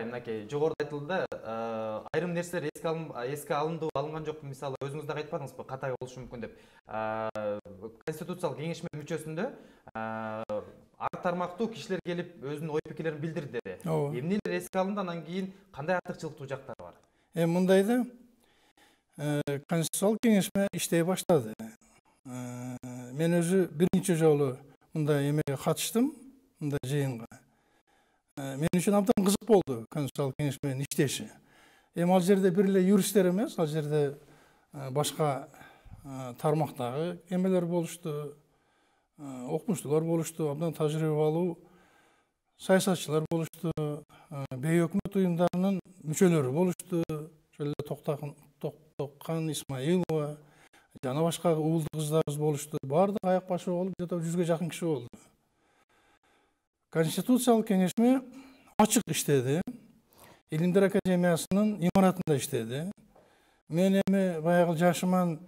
мынакей жогоруда айтылды, айрым нерселер эске алынган жок. Мисалы өзүңүз да айтпадыңызбы, катайы болушу мүмкүн деп. Конституциялык кеңешме мүчөсүндө ар тармактуу кишилер келип өзүнүн ой пикирлерин билдирди деди. Эмнелер эске алынды, анан кийин кандай артыкчылыктуу жактары бар? Мындай да, конституциялык кеңешме иштей баштады. Мен өзү биринчи жолу мындай эмеге катыштым, мындай жыйынга. Мен үчүн абдан кызык болду конституциялык кеңешменин иштеши. Ал жерде бир эле юристтер эмес, ал жерде башка тармактагы эмелер болушту, окумуштуулар болушту, абдан тажрыйбалуу саясатчылар болушту, бейөкмөт уюмдарынын мүчөлөрү болушту. Шөлө Токтокан Исмаилова жана башка уулду кыздарыбыз болушту. Баардык аяк башы болуп, 100га жакын киши болду. Конституциялык кеңешме ачык иштеди. Илимдер академиясынын имаратында иштеди. Мен эми баягы жашыман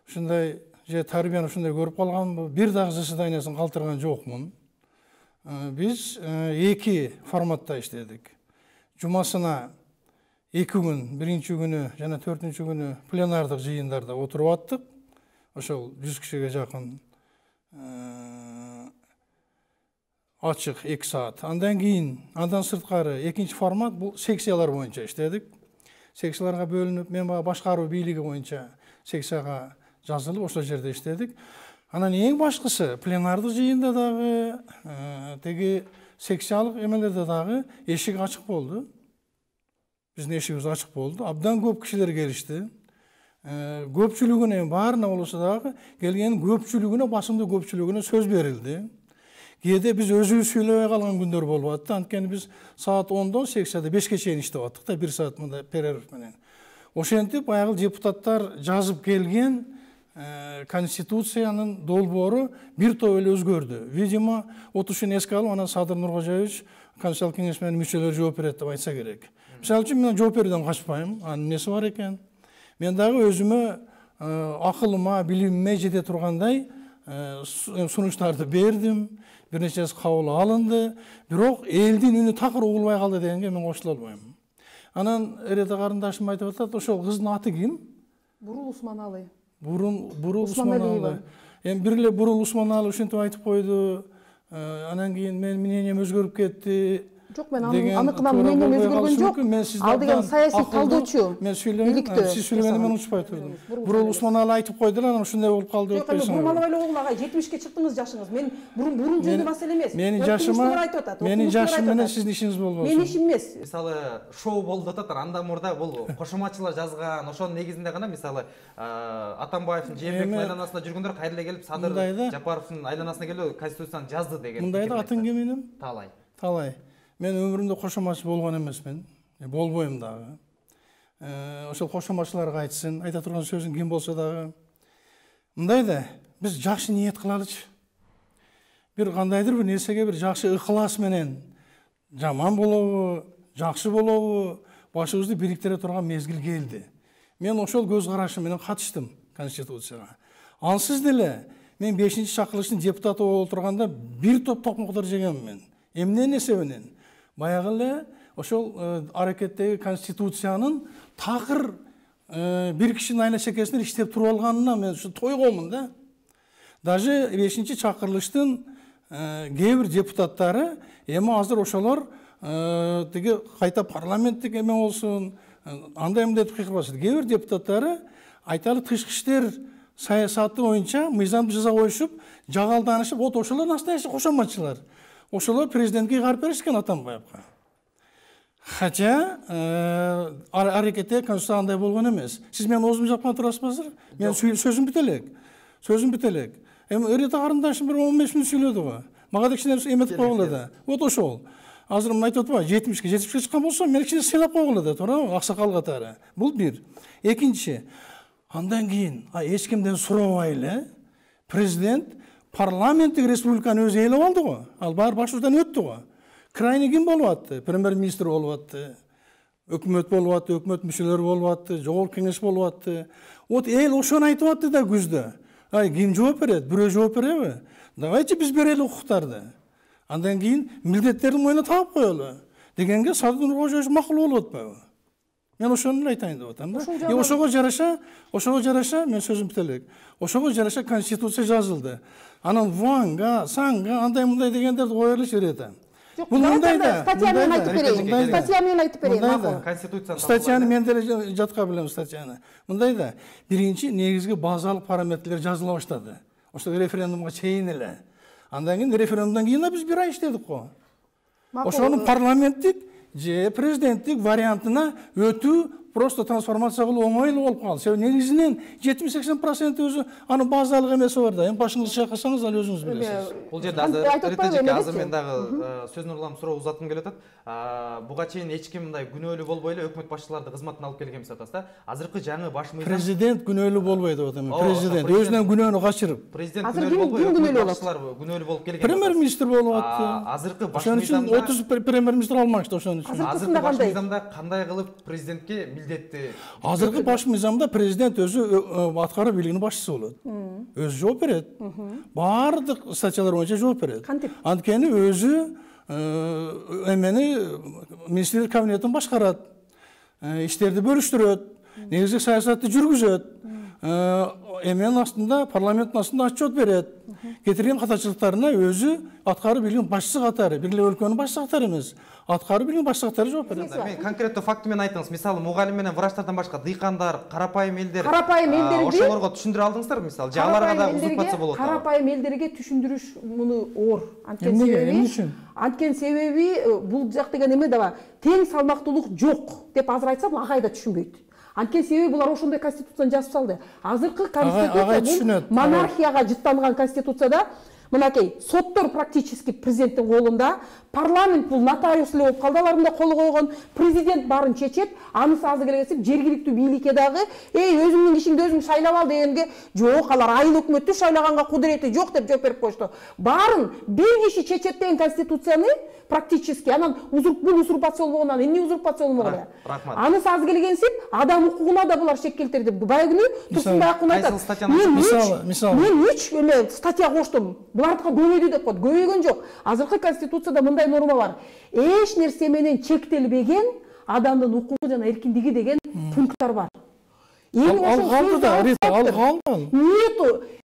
ушундай же тарбияны ушундай көрүп калганмын, бир дагы заседаниясын калтырган жокмун. Биз 2 форматта иштедик. Жумасына 2 күн, биринчи күнү жана 4-чү күнү пленардык жыйындарда отуруп аттык. Ошол 100 кишиге жакын ачык 2 саат. Андан кийин, андан сырткары экинчи формат бул секциялар боюнча иштедик. Секцияларга бөлүнүп, мен башкаруу бийлиги боюнча секцияга жазылып, ошол жерде иштедик. Анан эң башкысы пленардык жыйында дагы, теги секциялык эмелерде дагы эшик ачык болду. Биздин эшигибиз ачык болду. Абдан көп кишилер келишти. Көпчүлүгүнө, баарына болсо дагы келген көпчүлүгүнө, басымдуу көпчүлүгүнө сөз берилди. Кээде биз өзүбүз сүйлөбөй калган күндөр болуп атты. Анткени биз саат 10-дон секцияда 5ке чейин иштеп аттык да, 1 саат мындай перерыв менен. Ошентип баягы депутаттар жазып келген конституциянын долбоору бир топ эле өзгөрдү. Видимо, отушун эске алып, анан Садыр Нуркожоевич конституциялык кеңешменин мүчөлөрү жооп берет деп айтса керек. Мисалы үчүн мен жооп берүүдөн качпайм, анын эмеси бар экен. Мен дагы өзүмө акылыма, билимиме жете тургандай сунуштарды бердим. Бир нечеси кабыл алынды. Бирок элдин үнү такыр угулбай калды дегенге мен кошуло албайм. Анан Эрета карындашым айтып атат, ошол кыздын аты ким? Бурул Усманалы. Бурул Усманалы. Бир эле Бурул Усманалы ушинтип айтып койду. Анан кийин менин мнением өзгөрүп кетти. Жок, мен аныкына мнением өзгөргөн жок. Ал деген саясий талдоочу. Мен сүйлөйм, сиз сүйлөгөндө мен унутпай турдум. Бурул Усманалы айтып койду, анан ушундай болуп калды деп койсоң. Жок, бурмалап эле огул агай, 70ке чыктыңыз жашыңыз. Мен бурун жөнүндө маселе эмес. Менин жашым менен сиздин ишиңиз болбосун. Менин ишим эмес. Мисалы шоу болду атат, андан мурда бул кошоматчылар жазган, ошонун негизинде гана мисалы Атамбаевдин Жээнбековдун айланасында жүргөндөр кайра келип Садыр Жапаровдун айланасына келип конституцияны жазды деген. Мындай да атын ким менен? Талай. Мен өмүрүмдө кошоматчы болгон эмесмин. Болбойм дагы. Ошол кошоматчыларга айтсын, айта турган сөзүң ким болсо дагы. Мындай да, биз жакшы ниет кылалычы. Бир кандайдыр бир нерсеге бир жакшы ыкылас менен жаман болобу, жакшы болобу, башыбызды бириктире турган мезгил келди. Мен ошол көз карашым менен катыштым конституцияга. Ансыз деле мен 5-чакырылыштын депутаты болуп турганда бир топ токмоктор жегенмин мен. Эмненин эсебинен? Баягы эле ошол аракеттеги конституциянын такыр бир кишинин айла чекесинде иштеп туруп алганына мен ушу тойгонмун да. Даже 5-чакырылыштын кээ бир депутаттары эми азыр ошолор тиги кайта парламенттик эме болсун, андай мындай кыйкырбасын. Кээ бир депутаттары айталы тышкы иштер саясаты боюнча мыйзамды жаза коюшуп, жагалданышып, вот ошолор настоящий кошоматчылар. Ошолор президентке кайрып беришкен Атамбаевга. Хотя аракетте конституция андай болгон эмес. Сиз менин оозумду жапкан турасызбы азыр? Мен сөзүм бүт элек. Эми Эрета карындашым бир 15 мүнөт сүйлөдү го. Мага да кичине эметип койгула да. Вот ошол. Азыр мына айтып атпайбы, 70ке чыккан болсо, мен кичине сыйлап койгула да, туурабы? Аксакал катары. Бул бир. Экинчи, андан кийин эч кимден сурабай эле президент парламенттик республиканы өзү ээлеп алды го. Ал баары башыбыздан өттү го. Крайний ким болуп атты? Премьер-министр болуп атты. Өкмөт болуп атты, өкмөт мүчөлөрү болуп атты, жогорку кеңеш болуп атты. Вот эл ошону айтып атты да күздө. Ким жооп берет? Бирөө жооп береби? Давайте биз берели укуктарды. Андан кийин милдеттердин мойнуна таап коелу. дегенге Садыр Нуркожоевич макул болуп атпайбы? Мен ошону айтайын деп атам да. Ошого жараша мен сөзүм бүт элек. Ошого жараша конституция жазылды. Анан ванга, санга, андай мындай дегендерди кое эле берет. Мындай да. Статьяны айтып берейин. Конституцияны. Статьяны мен деле жатка билем статьяны. Мындай да. Биринчи негизги базалык параметрлер жазыла баштады. Ошо референдумга чейин эле. Андан кийин референдумдан кийин биз 1 ай иштедик го. Ошонун парламенттик же президенттик вариантына өтүү просто трансформация кылуу оңой эле болуп калды. Себеби негизинен 70-80% өзү анын базалык эмеси бар да. Эми башыңызды чайкасаңыз ал өзүңүз билесиз. Бул жерде азыр мен дагы сөз нурланып суроо узаткым келип атат. Буга чейин эч ким мындай күнөөлүү болбой эле өкмөт башчыларды кызматына алып келген эмес атасыз да. Азыркы жаңы баш мыйзам президент күнөөлүү болбойт деп атам. Президент өзүнөн күнөөнү качырып. Президент күнөөлүү болбой, өкмөт башчылары күнөөлүү болуп келген. Премьер-министр болуп атты. Азыркы баш мыйзамда 30 премьер-министр алмакчы ошон үчүн. Азыркы баш мыйзамда кандай кылып президентке милдетти? Азыркы баш мыйзамда президент өзү аткаруу бийлигинин башчысы болот. Өзү жооп берет. Баардык статьялар боюнча жооп берет. Анткени өзү эмени министрлер кабинетин башкарат. Иштерди бөлүштүрөт. Негизги саясатты жүргүзөт. Эменин астында, парламенттин астында отчет берет. Кетирген катачылыктарына өзү аткаруу бийлигинин башчысы катары, бир эле өлкөнүн башчысы катары эмес, аткаруу бийлигинин башчысы катары жооп берет. Мен конкреттүү факты менен айтыңыз. Мисалы, мугалим менен врачтардан башка дыйкандар, карапайым элдер, ошолорго түшүндүрө алдыңыздарбы, мисалы, же аларга да узурпация болот? Карапайым элдерге түшүндүрүш муну оор. Анткени себеби бул жак деген эме да тең салмактуулук жок деп азыр айтсам, агай да түшүнбөйт. Анткени себеби булар ошондой конституцияны жазып салды. Азыркы конституция бул монархияга жыттанган конституцияда мынакей соттор практически президенттин колунда, парламент бул нотариус эле болуп калды, алардын да колу койгон, президент баарын чечет, анысы азыр келесип жергиликтүү бийликке дагы өзүңдүн кишиңди өзүң шайлап ал дегенге жок, алар айыл өкмөттү шайлаганга кудурети жок деп жооп берип коюшту. Баарын бир киши чечет деген конституцияны практически анан бул узурпация болбогондан эмне узурпация болмок эле. Анысы азыр келгенсип адам укугуна да булар шек келтирди. Баягы Турсунбай Акун айтат. Мен 3 статья коштум. Булардыкы көбөйдү деп коет. Көбөйгөн жок. Азыркы конституцияда мындай норма бар. Эч нерсе менен чектелбеген адамдын укугу жана эркиндиги деген пункттар бар. Нету,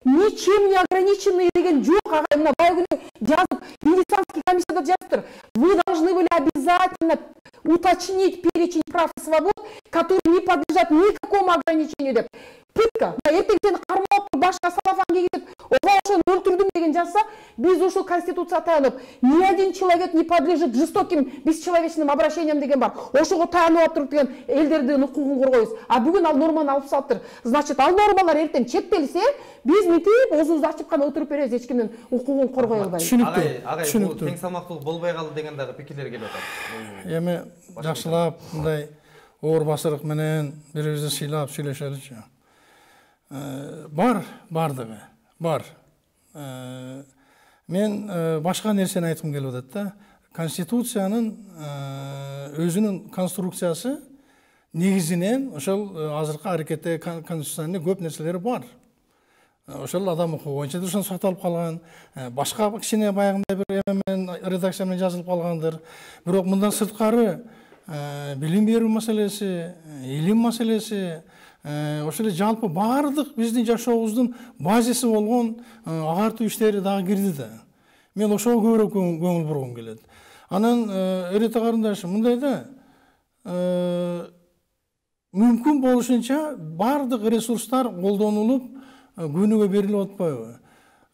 ничем не ограниченные деген жок, агай, мына баягы жазып, Венецианский комиссияда жазыптыр. Вы должны были обязательно уточнить перечень прав и свобод, которые не подлежат никакому ограничению деп. Пытка. Эртең сени кармап, башка салафан кийгизип, ооба ошону өлтүрдүм деген жазса, биз ушул конституция таянып, ни один человек не подлежит жестоким, бесчеловечным обращениям деген бар. Ошого таянып туруп деген элдердин укугун коргойбуз. А бүгүн ал норманы алып салыптыр. Значит, ал нормалар эртең чектелсе, биз мынтип оозубузду ачып гана отуруп беребиз, эч кимдин укугун коргой албайбыз. Агай, бул тең салмактуулук болбой калды деген дагы пикирлер келип атат. Эми жакшылап мындай оор басырык менен бирибизди сыйлап сүйлөшөлүчү. Бардыгы, бар. Мен башка нерсени айткым келип атат да. Конституциянын өзүнүн конструкциясы негизинен ошол азыркы аракетте конституциянын көп нерселери бар. Ошол адам укугу боюнча да сакталып калган, башка кичине баягындай бир эмен редакция менен жазылып калгандыр. Бирок мындан сырткары билим берүү маселеси, илим маселеси, ошол эле жалпы баардык биздин жашообуздун базиси болгон агартуу иштери дагы кирди да. Мен ошого көбүрөөк көңүл бургум келет. Анан Рита карындашым мындай да, мүмкүн болушунча баардык ресурстар колдонулуп күнүгө берилип атпайбы?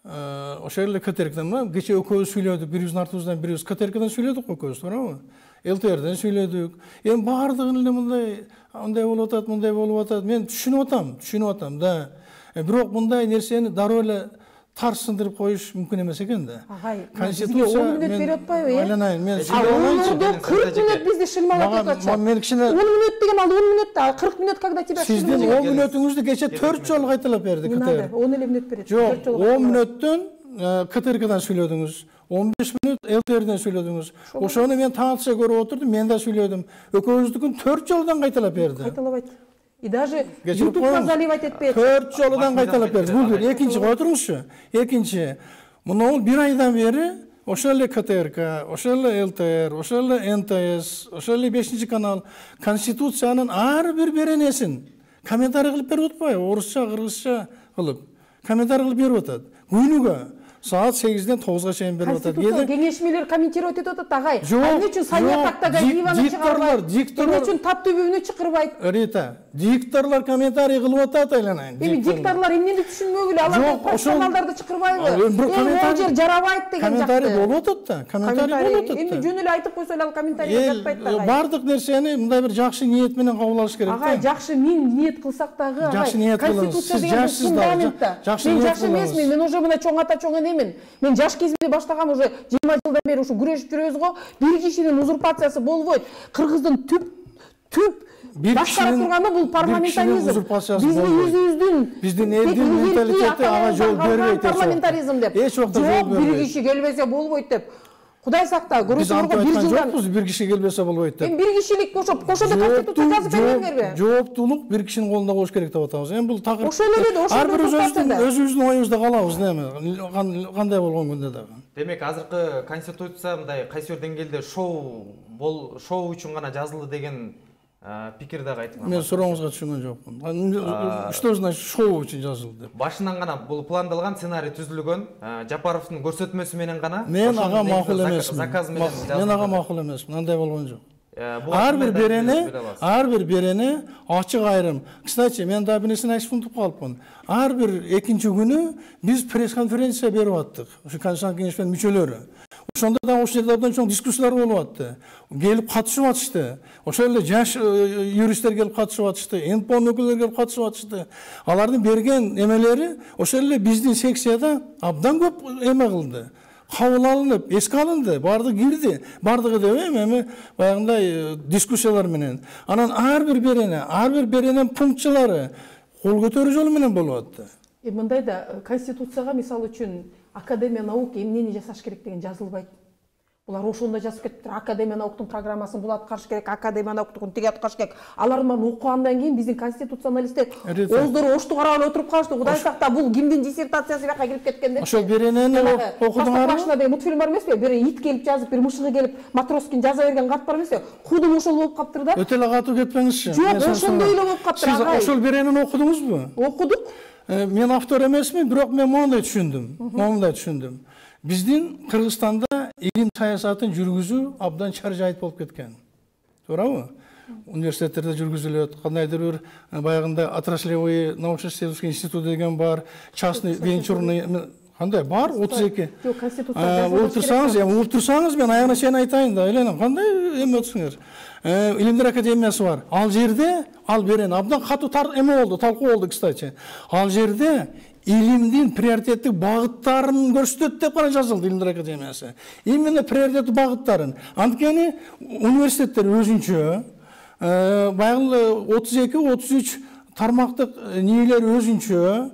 Ошол эле КТРКдан кече экөөбүз сүйлөдүк, бирибиздин артыбыздан бирибиз КТРКдан сүйлөдүк экөөбүз, туурабы? ЛТРден сүйлөдүк. Эми баардыгын эле мындай болуп атат, мындай болуп атат. Мен түшүнүп атам да. Бирок мындай нерсени дароо эле тарс сындырып коюш мүмкүн эмес экен да. Конституция 10 мүнөт берип атпайбы, Айланайын, мен 40 мүнөт бизди шылмалап атат. Мен кичине 10 мүнөт деген ал 10 мүнөт да, 40 мүнөт когда тебя сиздин 10 мүнөтүңүздү кече 4 жолу кайталап берди КТР. 10 эле мүнөт берет. Жок, 10 мүнөттөн КТРКдан сүйлөдүңүз. 15 мүнөт ЛТРден сүйлөдүңүз. Ошону мен таң-атса көрүп отурдум, мен да сүйлөдүм. Экөөбүздүкүн 4 жолдан кайталап берди. Кайталабайт. И даже YouTube'га заливать этпейт. 4 жолдан кайталап берди. Бул бир, экинчи кой туруңузчу. Экинчи, мына 1 айдан бери ошол эле КТРК, ошол эле ЛТР, ошол эле НТС, ошол эле 5 канал Конституциянын ар бир беренесин комментарий кылып берип атпайбы? Орусча, кыргызча кылып комментарий кылып берип атат. Күнүгө saat 8'den 9'a çeyin berip atат. Конституция кеңешмелер комментировать этип атат, агай. Эмне үчүн Санья Ганиеваны чыгарбайт? Эмне үчүн тап түбүнү чакырбайт? Рита, дикторлор комментарий кылып атат айланайын. Эми дикторлор эмнени түшүнмөгүлө, алар профессионалдарды чакырбайбы? Бул жер жарабайт деген жакты. Комментарий болуп атат да, комментарий болуп атат. Эми жөн эле айтып койсо эле ал комментарий жатпайт да. Бардык нерсени мындай бир жакшы ниет менен кабыл алыш керек. Агай, жакшы миң ниет кылсак дагы, агай, Конституция деген фундамент да. Мен жакшы эмесмин, мен уже мына чоң ата чоң энемин. Мен жаш кезимде баштагам, уже 20 жылдан бери ушу күрөшүп жүрөбүз го. Бир кишинин узурпациясы болбойт. Кыргыздын түп башкара турганы бул парламентаризм. Биздин элдин менталитети ага жол бербейт. Парламентаризм деп. Жок, бир киши келбесе болбойт деп. Кудай сакта, көрөсөңөргө бир жылдан бир киши келбесе болбойт деп. Эми бир кишилик кошоп, кошодо конституция жазып бергенберби? Жооптуулук бир кишинин колунда болуш керек деп атабыз. Эми бул такыр. Ошол эле да, ошол эле. Өзүбүздүн оюбузда калабыз, эми кандай болгон күндө дагы. Демек, азыркы конституция мындай кайсы бир деңгээлде шоу үчүн гана жазылды деген пикир дагы айтылган. Мен сурооңузга түшүнгөн жокмун. Что значит шоу үчүн жазылды деп? Башынан гана бул пландалган, сценарий түзүлгөн, Жапаровдун көрсөтмөсү менен гана. Мен ага макул эмесмин. Мен ага макул эмесмин. Андай болгон жок. Ар бир берене ачык айрым. Кстати, мен да бир нерсени айтып унутуп калыпмын. Ар бир экинчи күнү биз пресс-конференция берип аттык. Ушу Конституциялык кеңештин мүчөлөрү. Ошондо да ошол жерде абдан чоң дискуссиялар болуп атты. Келип катышып атышты. Ошол эле жаш юристтер келип катышып атышты. НПО өкүлдөрү келип катышып атышты. Алардын берген эмелери ошол эле биздин секцияда абдан көп эме кылды. Кабыл алынып, эске алынды, бардыгы кирди, бардыгы деп эми баягындай дискуссиялар менен. Анан ар бир беренен пунктчылары кол көтөрүү жолу менен болуп атты. Мындай да конституцияга мисалы үчүн Академия наук эмнени жасаш керек деген жазылбайт. Булар ошондо жазып кетиптир. Академия науктун программасын бул аткарыш керек, Академия науктун тиги аткарыш керек. Алар мына окугандан кийин биздин конституционалисттер оздору ошту карап эле отуруп калышты. Кудай сакта, бул кимдин диссертациясы бияка кирип кеткен деп. Ошол беренени окудуңарбы? Башына деген мультфильм бар эмеспи? Бир ит келип жазып, бир мышыгы келип Матроскин жаза берген карт бар эмеспи? Худум ошол болуп каптыр да. Өтө эле катуу кетпеңизчи. Жок, ошондой эле болуп каптыр. Сиз ошол беренени окудуңузбу? Окудук. Мен автор эмесмин, бирок мен моундай түшүндүм. Биздин Кыргызстанда илим саясатын жүргүзүү абдан чаржайыт болуп кеткен. Туурабы? Университеттерде жүргүзүлөт, кандайдыр бир баягындай отраслевой научно-исследовательский институт деген бар, частный венчурный кандай бар 32. Жок, конституция уруп турсаңыз, мен аягына чейин айтайын да, эле кандай эме өтсүңөр. Илимдер академиясы бар. Ал жерде ал берен абдан катуу эме болду, талкуу болду, кстати. Ал жерде илимдин приоритеттик багыттарын көрсөтөт деп гана жазылды Илимдер академиясы. Именно приоритеттик багыттарын. Анткени университеттер өзүнчө, баягы 32-33 тармактык нээлер өзүнчө,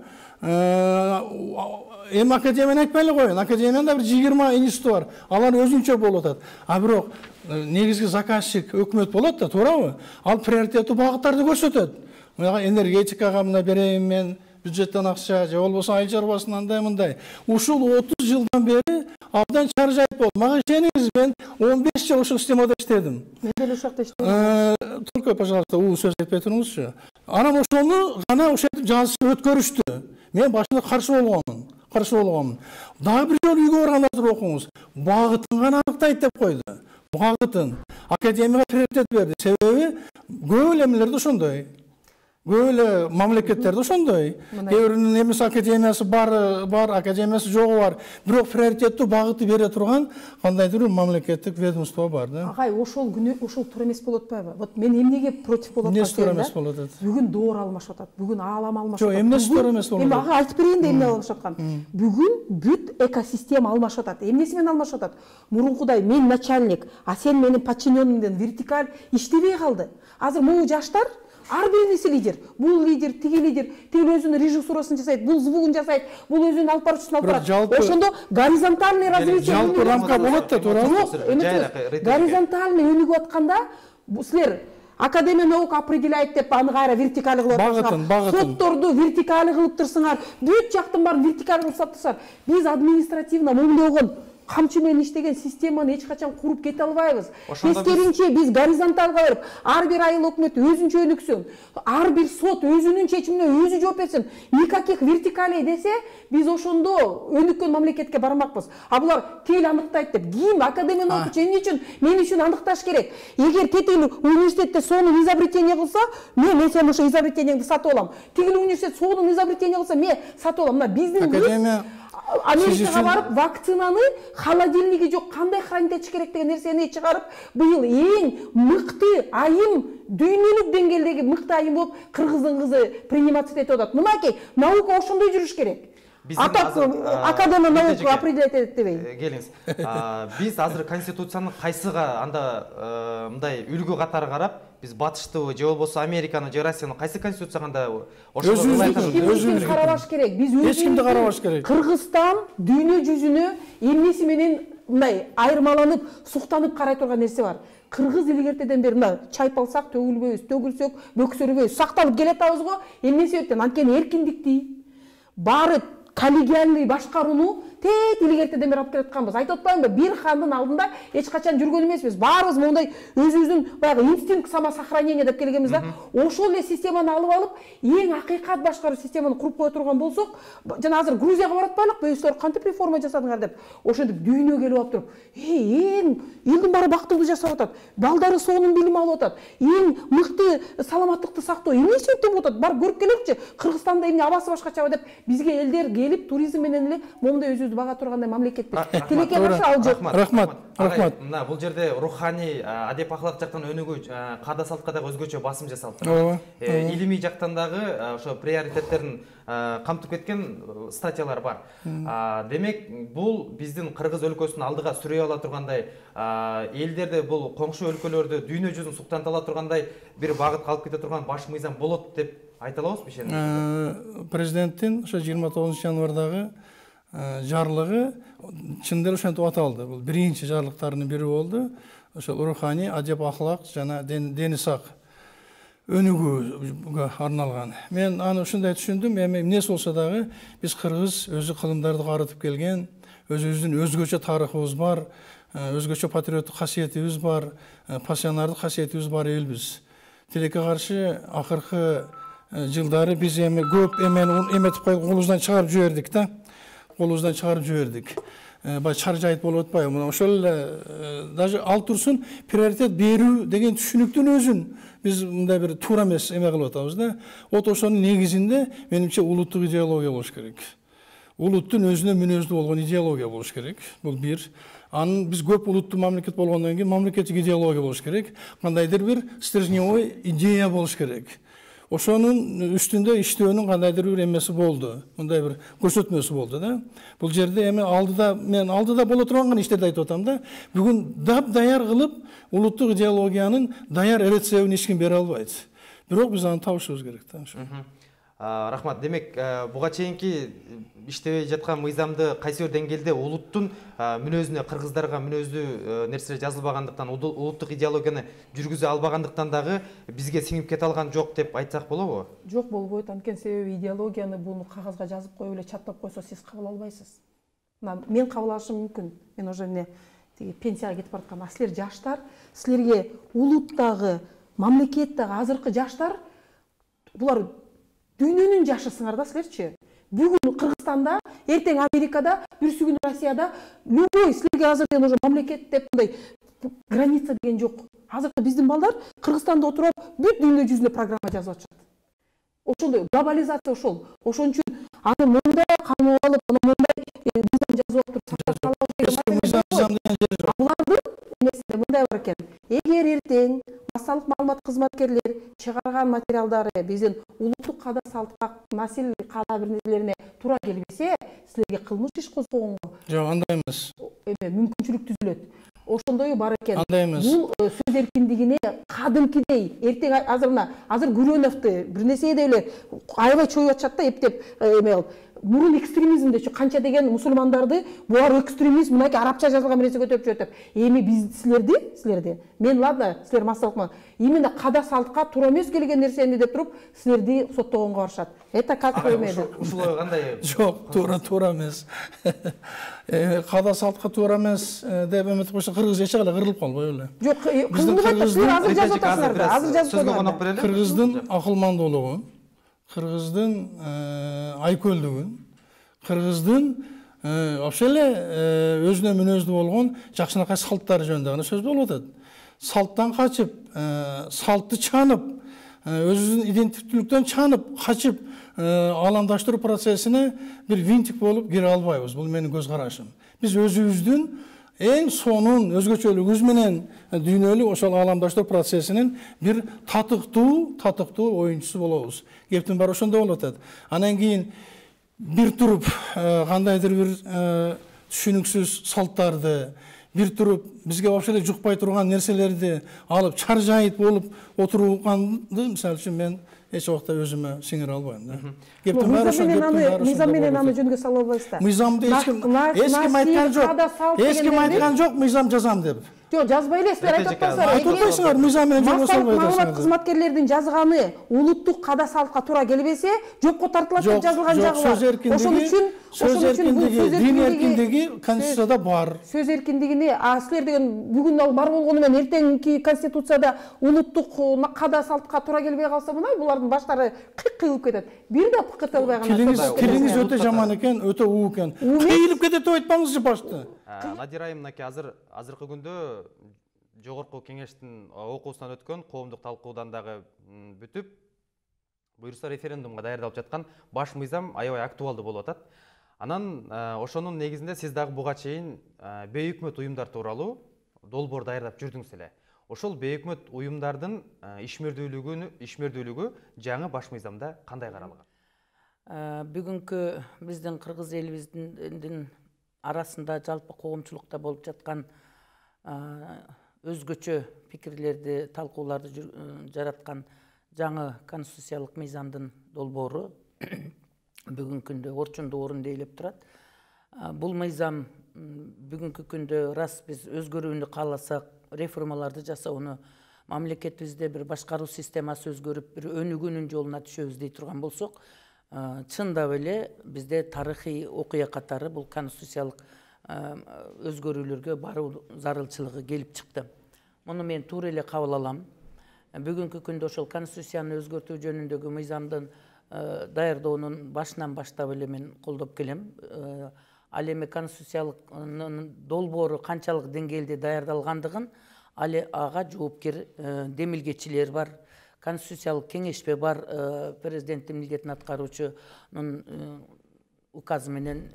эми академияны айтпай эле коеюн. Академияда бир 20 институт бар. Алар өзүнчө болуп атат. А бирок негизги заказчик өкмөт болот да, туурабы? Ал приоритеттик багыттарды көрсөтөт. Энергетикага мына берейин мен, бюджеттен акча, же болбосо айыл чарбасынан мындай. Ушул 30 жылдан бери абдан чаржайт болду. Мага ишениңиз, мен 15 жыл ушул системада иштедим. Мен деле ошол жакта иштедим. Только, пожалуйста, сөз айтпай туруңузчу. Анан ошону гана ушинтип жазышып өткөрүштү. Мен башында каршы болгонмун. Дагы бир жолу үйгө барганда окуңуз. Багытын гана аныктайт деп койду. Багытын. Академияга приоритет берди. Себеби көп эмелерде ошондой. Көп эле мамлекеттерде ошондой. Кээ эмес академиясы бар, академиясы жогу бар. Бирок приоритеттүү багыты бере турган кандайдыр бир мамлекеттик ведомство бар да. Агай, ошол күнү ошол туура эмес болуп атпайбы? Вот мен эмнеге против болуп атат? Эмне туура эмес болуп атат? Бүгүн доор алмашып атат, бүгүн аалам алмашып атат. Жок, эмне туура эмес болуп атат? Эми ага айтып берейин да эмне алмашып аткан. Бүгүн бүт экосистема алмашып атат. Эмнеси менен алмашып атат? Мурункудай мен начальник, а сен менин подчиненныйдын вертикаль иштебей калды. Азыр могу жаштар ар биринеси лидер. Бул лидер, тиги лидер, тигил өзүнүн режиссурасын жасайт, бул звугун жасайт, бул өзүнүн алып баруучусун алып барат. Ошондо горизонтальный развитие жалпы рамка болот да, туурабы? Горизонтальный өнүгүп атканда силер Академия наук определяет деп аны кайра вертикаль кылып атасыңар. Сотторду вертикаль кылып турсуңар. Бүт жактын баарын вертикаль кылып саптырсаңар. Биз административно момундой болгон камчы менен иштеген системаны эч качан куруп кете албайбыз. Тескеринче биз горизонталга барып, ар бир айыл өкмөт өзүнчө өнүксүн, ар бир сот өзүнүн чечимине өзү жооп берсин, никаких вертикалей десе, биз ошондо өнүккөн мамлекетке бармакпыз. А булар тел аныктайт деп, ким академияны окуучу эмне үчүн мен үчүн аныкташ керек? Эгер тетил университетте сонун изобретение кылса, мен сен ошо изобретениеңди сатып алам. Тигил университет сонун изобретение кылса, мен сатып алам. Мына биздин академия Америкага барып вакцинаны холодильниги жок кандай хранить этиш керек деген нерсени чыгарып, быйыл эң мыкты айым, дүйнөлүк деңгээлдеги мыкты айым болуп Кыргыздын кызы приниматься этип атат. Мынакей наука ошондой жүрүш керек. Академия наука определять этет дебейм. Келиңиз. Биз азыр конституциянын кайсыга анда мындай үлгү катары карап, биз батыштыбы же болбосо Американы же Россияны кайсы конституцияга анда өзүбүздү карабаш керек. Биз эч кимди карабаш керек. Кыргызстан дүйнө жүзүнө эмнеси менен мындай айырмаланып, суктанып карай турган нерсе бар. Кыргыз илгертеден бери мына чайпалсак төгүлбөйбүз, төгүлсөк бөксөрбөйбүз, сакталып келатабыз го. Эмне себептен? Анткени эркиндикти баары коллегиальный башкарууну тет илгертеден бери алып келатканбыз. Айтып атпаймынбы? Бир хандын алдында эч качан жүргөн эмеспиз. Баарыбыз мондай өзүбүздүн баягы инстинкт самосохранения деп келгенбиз да. Ошол эле системаны алып алып, эң акыйкат башкаруу системаны куруп кое турган болсок, жана азыр Грузияга баратпайлыкпы, өздөрү кантип реформа жасадыңар деп. Ошентип дүйнө келип алып туруп, эң элдин баары бактылуу жашап атат. Балдары сонун билим алып атат. Эң мыкты саламаттыкты сактоо эмне себептен болуп атат? Бар көрүп келеликчи. Кыргызстанда эмне абасы башкачабы деп бизге элдер келип туризм менен эле момундай өзүбүздү бага тургандай мамлекетпиз. Тилекке каршы ал жок. Рахмат. Мына бул жерде руханий адеп ахлак жактан өнүгүү, каада салтка дагы өзгөчө басым жасалып турат. Илимий жактан дагы ошо приоритеттерин камтып кеткен статьялар бар. Демек, бул биздин Кыргыз өлкөсүн алдыга сүрөй ала тургандай, элдерде бул коңшу өлкөлөрдү дүйнө жүзүн суктанта ала тургандай бир багытка алып кете турган баш мыйзам болот деп айта алабызбы ишенем? Президенттин ошо 29 январдагы жарлыгы чындыр ошентип аталды. Бул биринчи жарлыктардын бири болду. Ошол руханий адеп ахлак жана дени сак өнүгүүгө арналган. Мен аны ушундай түшүндүм, эми эмнеси болсо дагы биз кыргыз өзү кылымдарды карытып келген, өзүбүздүн өзгөчө тарыхыбыз бар, өзгөчө патриоттук касиетибиз бар, пассионардык касиетибиз бар элбиз. Тилекке каршы акыркы жылдары биз эми көп эметип коюп колубуздан чыгарып жибердик да. Колубуздан чыгарып жибердик. Бай чаржайт болуп атпайбы? Мына ошол эле даже ал турсун приоритет берүү деген түшүнүктүн өзүн биз мындай бир туура эмес эме кылып атабыз да. Вот ошонун негизинде менимче улуттук идеология болуш керек. Улуттун өзүнө мүнөздүү болгон идеология болуш керек. Бул бир. Анын биз көп улуттуу мамлекет болгондон кийин мамлекеттик идеология болуш керек. Кандайдыр бир стержневой идея болуш керек. Ошонун үстүндө иштөөнүн кандайдыр бир эмеси болду. Мындай бир көрсөтмөсү болду да. Бул жерде эми мен алдыда боло турган иштерди айтып атам да. Бүгүн даяр кылып улуттук идеологиянын даяр рецептин эч ким бере албайт. Бирок биз аны табышыбыз керек да. Рахмат. Демек, буга чейинки иштебей жаткан мыйзамды кайсы бир деңгээлде улуттун мүнөзүнө, кыргыздарга мүнөздүү нерселер жазылбагандыктан, улуттук идеологияны жүргүзө албагандыктан дагы бизге сиңип кете алган жок деп айтсак болобу? Жок, болбойт. Анткени себеби идеологияны буну кагазга жазып коюп эле чаттап койсо сиз кабыл албайсыз. Мен кабыл алышым мүмкүн. Мен уже пенсияга кетип бараткан. А силер жаштар, силерге улуттагы, мамлекеттеги азыркы жаштар, булар дүйнөнүн жашысыңар да силерчи. Бүгүн Кыргызстанда, эртең Америкада, бүрсү күнү Россияда, любой силерге азыр уже мамлекет деп мындай граница деген жок. Азыркы биздин балдар Кыргызстанда отуруп, бүт дүйнө жүзүнө программа жазып атышат. Ошондой глобализация ошол. Ошон үчүн аны мындай камап алып, аны мындай мыйзам жазып атып, булардын эмесинде мындай бар экен. Эгер эртең массалык маалымат кызматкерлер чыгарган материалдары биздин улуттук каада салтка, насил каада бир нерселерине туура келбесе, силерге кылмыш иш козгогонго жок, андай эмес. Мүмкүнчүлүк түзүлөт. Ошондой бар экен. Андай эмес. Бул сөз эркиндигине кадымкидей эртең азыр Гүрөновду бир нерсе деп эле аябай чоюп атышат да, эптеп эме кылып. мурун экстремизмдечи канча деген мусулмандарды булар экстремист мынакей арабча жазылган нерсе көтөрүп жүрөт. Эми биз силерди мен ладно силер массалыкмы именно када салтка туура эмес келген нерсени деп туруп силерди соттогонго барышат. Это как вы имеете? Ушул ой кандай? Жок, туура эмес. Када салтка туура эмес деп эметип койсо кыргыз эч кандай кырылып калбой эле. Жок, кыргыздын азыр жазып атасыңар да. Азыр жазып сөзгө коноп берели. Кыргыздын акылмандуулугун, кыргыздын айкөлдүгүн, кыргыздын вообще эле өзүнө мүнөздүү болгон жакшынакай салттары жөнүндө гана сөз болуп атат. Салттан качып, салтты чанып, өзүнүн идентиктүүлүктөн чанып, качып аламдаштыруу процессине бир винтик болуп кире албайбыз. Бул менин көз карашым. Биз өзүбүздүн эң сонун өзгөчөлүгүбүз менен дүйнөлүк ошол аламдаштыруу процессинин бир татыктуу оюнчусу болобуз. Кептин баары ошондо болуп атат. Анан кийин бир туруп кандайдыр бир түшүнүксүз салттарды, бир туруп бизге вообще эле жукпай турган нерселерди алып чаржайыт болуп отурганды мисалы үчүн мен эч убакта өзүмө сиңире албайм да. Мыйзам менен аны жөнгө сала албайсыз да. Мыйзамды эч ким айткан жок, мыйзам жазам деп. Жок, жазбай эле силер айтып атпайсыздар. Айтып атпайсыңар, мыйзам менен жөнгө салбай атасыңар. Маалымат кызматкерлердин жазганы улуттук када салтка туура келбесе, жокко тартылат деп жазылган жагы бар. Сөз эркиндиги, дин эркиндиги конституцияда бар. Сөз эркиндигине, силер деген бүгүн ал бар болгону менен эртеңки конституцияда улуттук када салтка туура келбей калса мына булардын баштары кыйылып кетет. Бир да кыйылып албай калат. Тилиңиз өтө жаман экен, өтө уу экен. Кыйылып кетет деп айтпаңызчы башты. Надира айым, мынакей азыркы күндө жогорку кеңештин окуусунан өткөн коомдук талкуудан дагы бүтүп, буюрса референдумга даярдалып жаткан баш мыйзам аябай актуалдуу болуп атат. Анан ошонун негизинде сиз дагы буга чейин бейөкмөт уюмдар тууралуу долбоор даярдап жүрдүңүз эле. Ошол бейөкмөт уюмдардын ишмердүүлүгү жаңы баш мыйзамда кандай каралган? Бүгүнкү биздин кыргыз элибиздин арасында жалпы коомчулукта болуп жаткан өзгөчө пикирлерди, талкууларды жараткан жаңы конституциялык мыйзамдын долбоору бүгүнкү күндө орчундуу орунду ээлеп турат. Бул мыйзам бүгүнкү күндө рас биз өзгөрүүнү кааласак, реформаларды жасоону, мамлекетибизде бир башкаруу системасы өзгөрүп, бир өнүгүүнүн жолуна түшөбүз дей турган болсок, чындап эле бизде тарыхый окуя катары бул конституциялык өзгөрүүлөргө баруу зарылчылыгы келип чыкты. Муну мен туура эле кабыл алам. Бүгүнкү күндө ошол конституцияны өзгөртүү жөнүндөгү мыйзамдын даярдоонун башынан баштап эле мен колдоп келем. Ал эми конституциялык долбоору канчалык деңгээлде даярдалгандыгын ага жоопкер демилгечилер бар. Конституциялык кеңешпе бар, президенттин милдетин аткаруучунун указы менен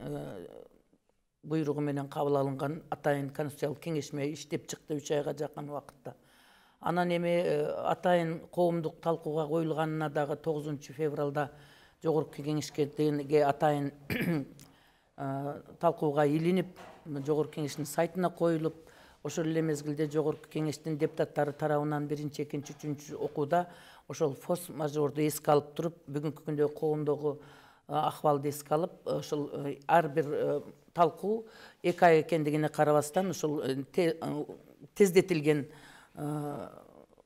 буйругу менен кабыл алынган атайын конституциялык кеңешме иштеп чыкты 3 айга жакын убакытта. Анан эми атайын коомдук талкууга коюлганына дагы 9 февралда жогорку кеңешке атайын талкууга илинип, жогорку кеңештин сайтына коюлуп, ошол эле мезгилде жогорку кеңештин депутаттары тарабынан 1-2, 3 окууда ошол форс мажорду эске алып туруп, бүгүнкү күндө коомдогу акыбалды эске алып, ошол ар бир талкуу 2 ай экендигине карабастан ошол тездетилген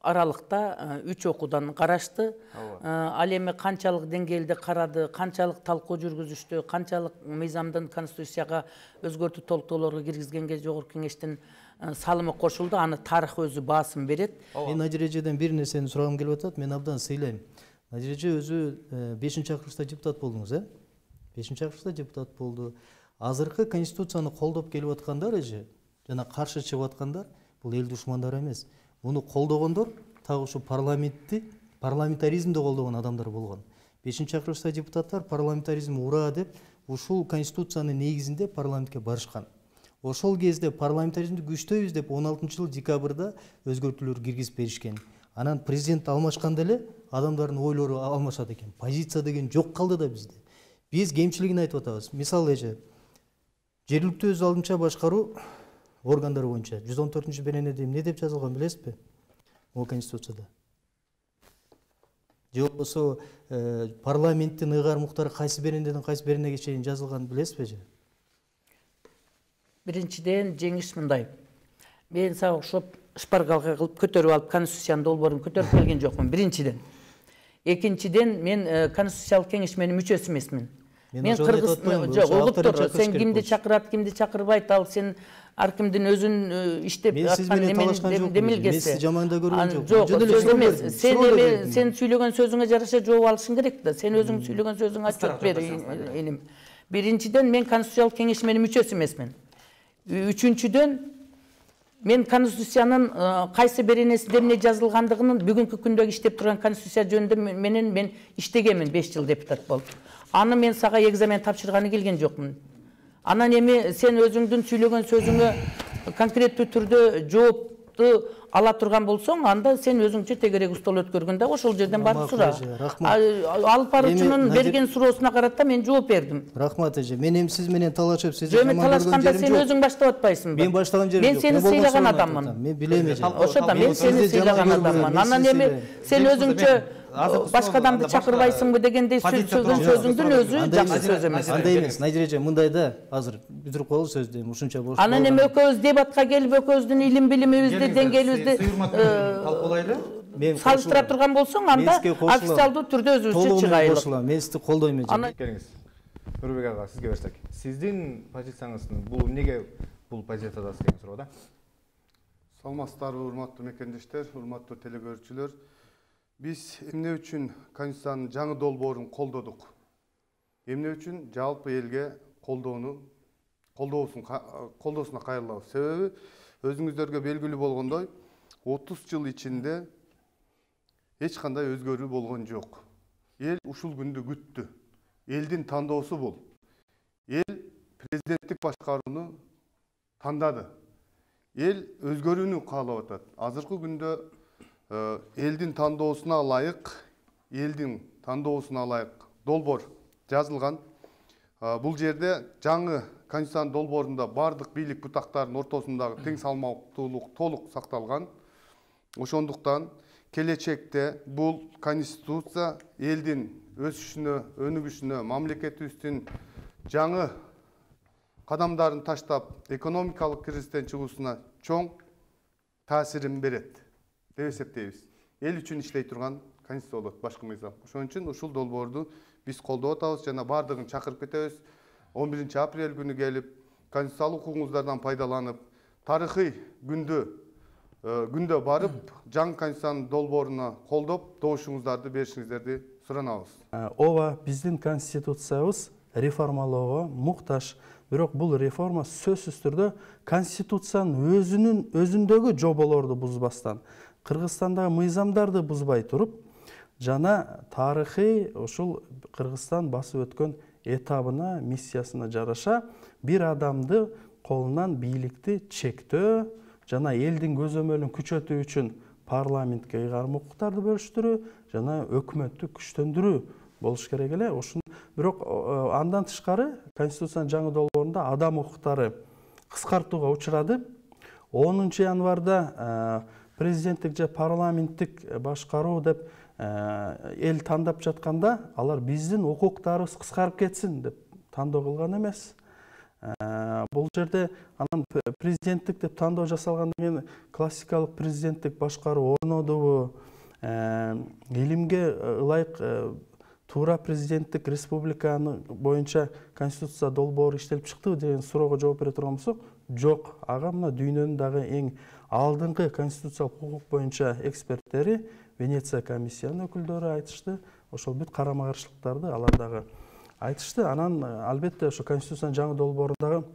аралыкта 3 окуудан карашты. Ал эми канчалык деңгээлде карады, канчалык талкуу жүргүзүштү, канчалык мыйзамдын конституцияга өзгөртүү толуктоолорго киргизгенге жогорку кеңештин салымы кошулду, аны тарых өзү баасын берет. Мен Надира эжеден бир нерсени сурагым келип атат, мен абдан сыйлайм. Надира эже өзү 5-чакырышта депутат болдуңуз, 5-чакырышта депутат болду. Азыркы конституцияны колдоп келип аткандар эже, жана каршы чыгып аткандар бул эл душмандары эмес. Муну колдогондор так ушу парламентаризмди колдогон адамдар болгон. 5-чакырышта депутаттар парламентаризм ура деп ушул конституциянын негизинде парламентке барышкан. Ошол кезде парламентаризмди күчтөйбүз деп 16-жыл декабрда өзгөртүүлөр киргизип беришкен. Анан президент алмашканда эле адамдардын ойлору алмашат экен. Позиция деген жок калды да бизде. Биз кемчилигин айтып атабыз. Мисалы эже жергиликтүү өз алдынча башкаруу органдары боюнча 114-бенене дейм не деп жазылган билесизби? Могу конституцияда. же болбосо парламенттин ыйгар муктары кайсы берендеден кайсы беренеге чейин жазылганын билесизби? Биринчиден жеңиш мындай. Мен сага окшоп шпаргалга кылып көтөрүп алып конституциянын долбоорун көтөрүп келген жокмун. Биринчиден. Экинчиден мен конституциялык кеңешменин мүчөсү эмесмин. Мен Кыргызстан жок, угуптур. Сен кимди чакырат, кимди чакырбайт, ал сен ар кимдин өзүн иштеп аткан демилгеси. Мен сизди жаманда көргөн жокмун. Жок, сөз эмес. Сен сүйлөгөн сөзүңө жараша жооп алышың керек да. Сен өзүң сүйлөгөн сөзүңө отчет бер, иним. Биринчиден мен конституциялык кеңешменин мүчөсү эмесмин. Үчүнчүдөн мен конституциянын кайсы беренесинде эмне жазылгандыгын бүгүнкү күндөгү иштеп турган конституция жөнүндө мен иштегенмин, 5 жыл депутат болуп. Аны мен сага экзамен тапшырганы келген жокмун. Анан эми сен өзүңдүн сүйлөгөн сөзүңө конкреттүү түрдө жоопту ала турган болсоң, анда сен өзүңчө тегерек устол өткөргөндө ошол жерден барып сура. Алып баруучунун берген суроосуна карата мен жооп бердим. Рахмат эже. Мен эми сиз менен талашып, сизди жаман көргөн жерим жок. Талашканда сен өзүң баштап атпайсыңбы? Мен баштаган жерим жок. Мен сени сыйлаган адаммын. Мен билем эже. Ошо да мен сени сыйлаган адаммын. Анан эми сен өзүңчө башка адамды чакырбайсыңбы дегендей сөйлөгөн сөзүңдүн өзү жакшы сөз эмес. Андай эмес. Надир эже, мындай да, азыр бүтүрүп коелу сөздү, ушунча болуш. Анан эми экөөбүз дебатка келип, экөөбүздүн илим билимибизди, деңгээлибизди талкуулайлы. Салыштыра турган болсоң, анда официалдуу түрдө өзүбүзчө чыгайлы. Мен сизди колдойм эже. Келиңиз. Нурбек ага, сизге берсек. Сиздин позицияңыз бул эмнеге бул позициядасыз деген суроо да? Саламатсыздарбы, урматтуу мекендештер, урматтуу телекөрүүчүлөр. Биз эмне үчүн Конституциянын жаңы долбоорун колдодук? Эмне үчүн жалпы элге колдоосуна кайрылабыз? Себеби өзүңүздөргө белгилүү болгондой, 30 жыл ичинде эч кандай өзгөрүү болгон жок. Эл ушул күндү күттү. Элдин тандоосу бул. Эл президенттик башкарууну тандады. Эл өзгөрүүнү каалап атат. Азыркы күндө элдин тандоосуна ылайык, долбоор жазылган. Бул жерде жаңы Конституциянын долбоорунда бардык бийлик бутактарынын ортосундагы тең салмактуулук толук сакталган. Ошондуктан келечекте бул Конституция элдин өсүшүнө, өнүгүшүнө, мамлекетибиздин жаңы кадамдарын таштап, экономикалык кризистен чыгуусуна чоң таасирин берет деп эсептейбиз. Эл үчүн иштей турган Конституция болот, башкы мыйзам. Ошон үчүн ушул долбоорду биз колдоп атабыз жана бардыгын чакырып кетебиз. 11 апрель күнү келип, конституциялык укугуңуздардан пайдаланып, тарыхый күндө барып, жаңы Конституциянын долбооруна колдоп, добушуңуздарды беришиңиздерди суранабыз. Ооба, биздин конституциябыз реформалоого муктаж. Бирок бул реформа сөзсүз түрдө конституциянын өзүндөгү жоболорду бузбастан, Кыргызстандагы мыйзамдарды бузбай туруп, жана тарыхый ушул Кыргызстан басып өткөн этабына, миссиясына жараша бир адамды колунан бийликти чектөө жана элдин көзөмөлүн күчөтүү үчүн парламентке ыйгарым укуктарды бөлүштүрүү жана өкмөттү күчтөндүрүү болуш керек эле. Бирок андан тышкары Конституциянын жаңы долбоорунда адам укуктары кыскартууга учурады. 10 январда президенттик же парламенттик башкаруу деп эл тандап жатканда, алар биздин укуктарыбыз кыскарып кетсин деп тандоо кылган эмес. Бул жерде анан президенттик деп тандоо жасалгандан кийин классикалык президенттик башкаруу орнодубу, элимге ылайык туура президенттик республиканы боюнча конституция долбоору иштелип чыктыбы деген суроого жооп бере турган болсок, жок. Ага мына дүйнөнүн дагы эң алдыңкы конституциялык укук боюнча эксперттери, Венеция комиссиянын өкүлдөрү айтышты. Ошол бүт карама каршылыктарды алар дагы айтышты. Анан албетте ошо конституциянын жаңы долбоорундагы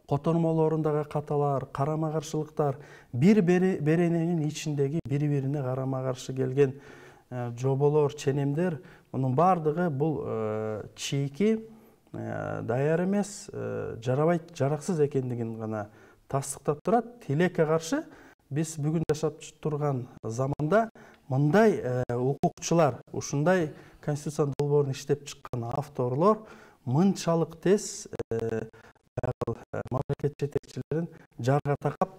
котормолорундагы каталар, карама каршылыктар, бир берененин ичиндеги бири-бирине карама каршы келген жоболор, ченемдер, мунун бардыгы бул чийки даяр эмес, жарабайт, жараксыз экендигин гана тастыктап турат. Тилекке каршы биз бүгүн жашап турган заманда мындай укукчулар, ушундай конституциянын долбоорун иштеп чыккан авторлор мынчалык тез мамлекет жетекчилерин жарга такап,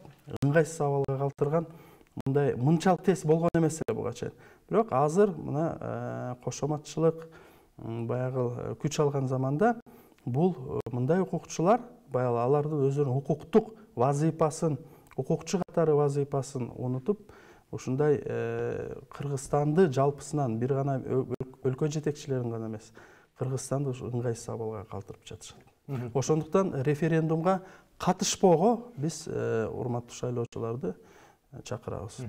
ыңгайсыз абалга калтырган мындай мынчалык тез болгон эмес эле буга чейин. Бирок азыр мына кошоматчылык баягы күч алган заманда бул мындай укукчулар баягы алардын өздөрүнүн укуктук вазыйпасын, укукчу катары вазыйпасын унутуп, ушундай Кыргызстанды жалпысынан бир гана өлкө жетекчилерин гана эмес, Кыргызстанды ыңгайсыз абалга калтырып жатышат. Ошондуктан референдумга катышпоого биз урматтуу шайлоочуларды чакырабыз.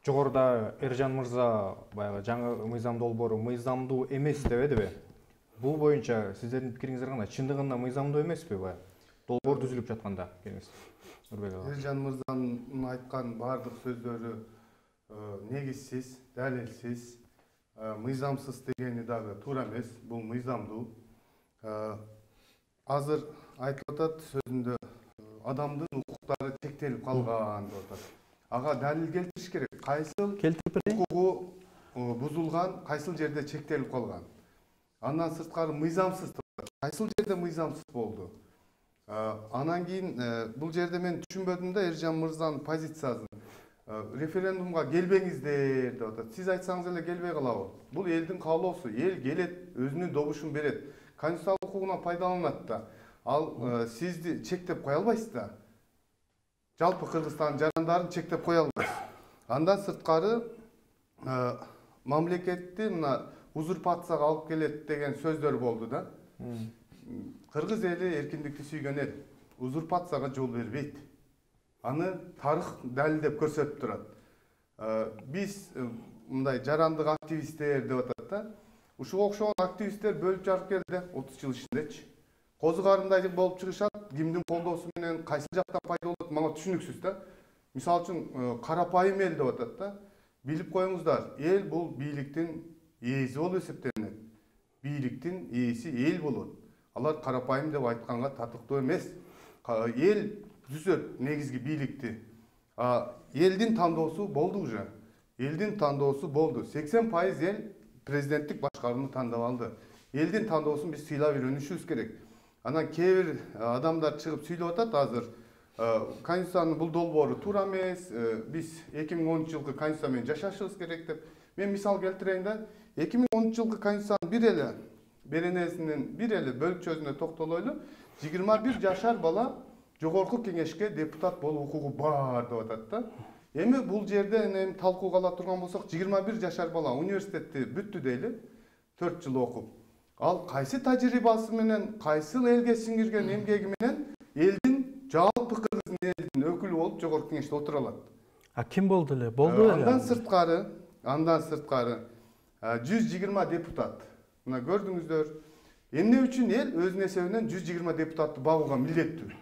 Жогоруда Эржан мырза баягы жаңы мыйзам долбоору мыйзамдуу эмес дебедиби? Бул боюнча сиздердин пикириңиздер кандай? Чындыгында мыйзамдуу эмеспи баягы? Долбоор түзүлүп жатканда келиңиз. Эржан мырзанын айткан баардык сөздөрү негизсиз, далилсиз, мыйзамсыз дегени дагы туура эмес. Бул мыйзамдуу. Азыр айтып атат сөзүндө адамдын укуктары чектелип калган деп атат. Ага далил келтириш керек. Кайсыл укугу бузулган, кайсыл жерде чектелип калган. Андан сырткары мыйзамсыз. Кайсыл жерде мыйзамсыз болду? Анан кийин бул жерде мен түшүнбөдүм да Эржан мырзанын позициясын. Референдумга келбеңиздер деп атат. Сиз айтсаңыз эле келбей калабы? Бул элдин каалоосу. Эл келет, өзүнүн добушун берет. Конституциялык укугунан пайдаланат да. Ал сизди чектеп кое албайсыз да. Жалпы Кыргызстандын жарандарын чектеп кое албайсыз. Андан сырткары мамлекетти мына узурпацияга алып келет деген сөздөр болду да. Кыргыз эли эркиндикти сүйгөн эл. Узурпацияга жол бербейт. Аны тарых далилдеп көрсөтүп турат. Биз мындай жарандык активисттер деп атат да. Ушуга окшогон активисттер бөлүп жарып келди 30 жыл ичиндечи. Козу карындай болуп чыгышат, кимдин колдоосу менен кайсы жактан пайда болот, мага түшүнүксүз да. Мисалы үчүн карапайым эл деп атат да. Билип коюңуздар, эл бул бийликтин ээси болуп эсептелет. Бийликтин ээси эл болот. Алар карапайым деп айтканга татыктуу эмес. Эл түзөт негизги бийликти. Элдин тандоосу болду уже. Элдин тандоосу болду. 80% эл президенттик башкарууну тандап алды. Элдин тандоосун биз сыйлап үйрөнүшүбүз керек. Анан кээ бир адамдар чыгып сүйлөп атат азыр. Конституциянын бул долбоору туура эмес. Биз 2010 жылкы конституция менен жашашыбыз керек деп. Мен мисал келтирейин да. 2010 жылкы конституциянын бир эле беренесинин бир эле бөлүкчөсүнө токтолойлу. 21 жашар бала жогорку кеңешке депутат болуу укугу бар деп атат да. Эми бул жерде эми талкууга ала турган болсок 21 жашар бала университетти бүттү дейли. 4 жыл окуп. Ал кайсы тажрыйбасы менен, кайсыл элге сиңирген эмгеги менен элдин жалпы Кыргыз элдин өкүлү болуп жогорку кеңеште отура алат. Ким болду эле? Болду эле. Андан сырткары 120 депутат. Мына көрдүңүздөр. Эмне үчүн эл өзүнүн эсебинен 120 депутатты багууга милдеттүү?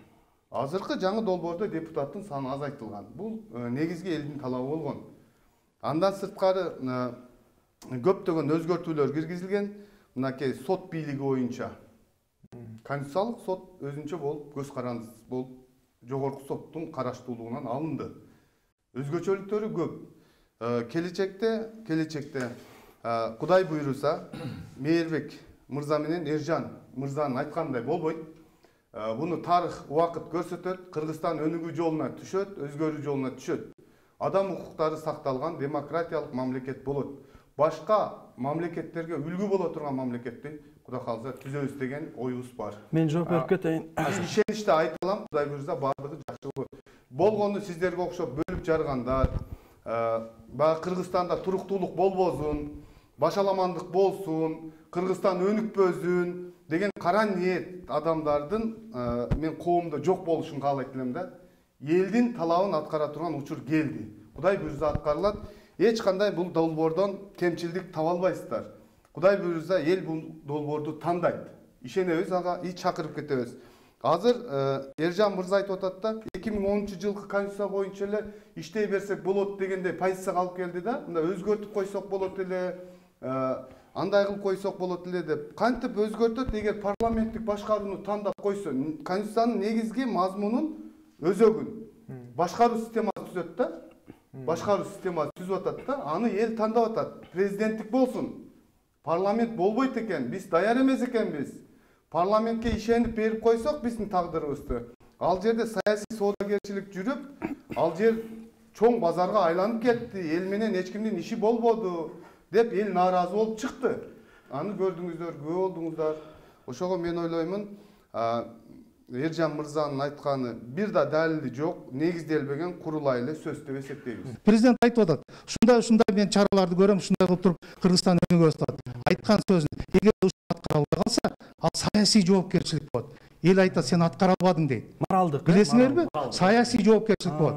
Азыркы жаңы долбоордо депутаттын саны азайтылган. Бул негизги элдин талабы болгон. Андан сырткары көптөгөн өзгөртүүлөр киргизилген. Мынакей сот бийлиги боюнча конституциялык сот өзүнчө болуп, көз карандысыз болуп, жогорку соттун караштуулугунан алынды. Өзгөчөлүктөрү көп. Келечекте Кудай буйруса Мээрбек мырза менен Эржан мырзанын айткандай болбойт. Буну тарых убакыт көрсөтөт, Кыргызстан өнүгүү жолуна түшөт, өзгөрүү жолуна түшөт. Адам укуктары сакталган демократиялык мамлекет болот. Башка мамлекеттерге үлгү боло турган мамлекетти Кудай кааласа түзөбүз деген оюбуз бар. Мен жооп берип кетейин. Ишеничте айта алам, Кудай буйруса баардыгы жакшы болот. Болгону сиздерге окшоп бөлүп жаргандар, баягы Кыргызстанда туруктуулук болбосун, башаламандык болсун, Кыргызстан өнүкпөсүн деген кара ниет адамдардын мен коомдо жок болушун каалайт элем да. Элдин талабын аткара турган учур келди. Кудай буйруса аткарылат. Эч кандай бул долбоордон кемчилдик таба албайсыздар. Кудай буйруса эл бул долбоорду тандайт. Ишенебиз, ага ич чакырып кетебиз. Азыр Эржан мырза айтып атат да 2010 жылкы конституция боюнча эле иштей берсек болот дегендей позицияга алып келди да. Мында өзгөртүп койсок болот эле, андай кылып койсок болот эле деп. Кантип өзгөртөт эгер парламенттик башкарууну тандап койсо, конституциянын негизги мазмунун өзөгүн башкаруу системасы түзөт да. Башкаруу системасы түзүп атат да. Аны эл тандап атат. Президенттик болсун. Парламент болбойт экен. Биз даяр эмес экенбиз. Парламентке ишенип берип койсок биздин тагдырыбызды. Ал жерде саясий соодагерчилик жүрүп, ал жер чоң базарга айланып кетти, эл менен эч кимдин иши болбоду деп эл нааразы болуп чыкты. Аны көрдүңүздөр, күбө болдуңуздар. Ошого мен ойлоймун, Эржан мырзанын айтканы бир да далили жок, негизделбеген курулай эле сөз деп эсептейбиз. Президент айтып атат, ушундай мен чараларды көрөм, ушундай кылып туруп Кыргызстан өнүгөт атат. Айткан сөзүн эгер аткарылбай калса, ал саясий жоопкерчилик болот. Эл айтат, сен аткара албадың дейт. Моралдык. Билесиңерби? Саясий жоопкерчилик болот.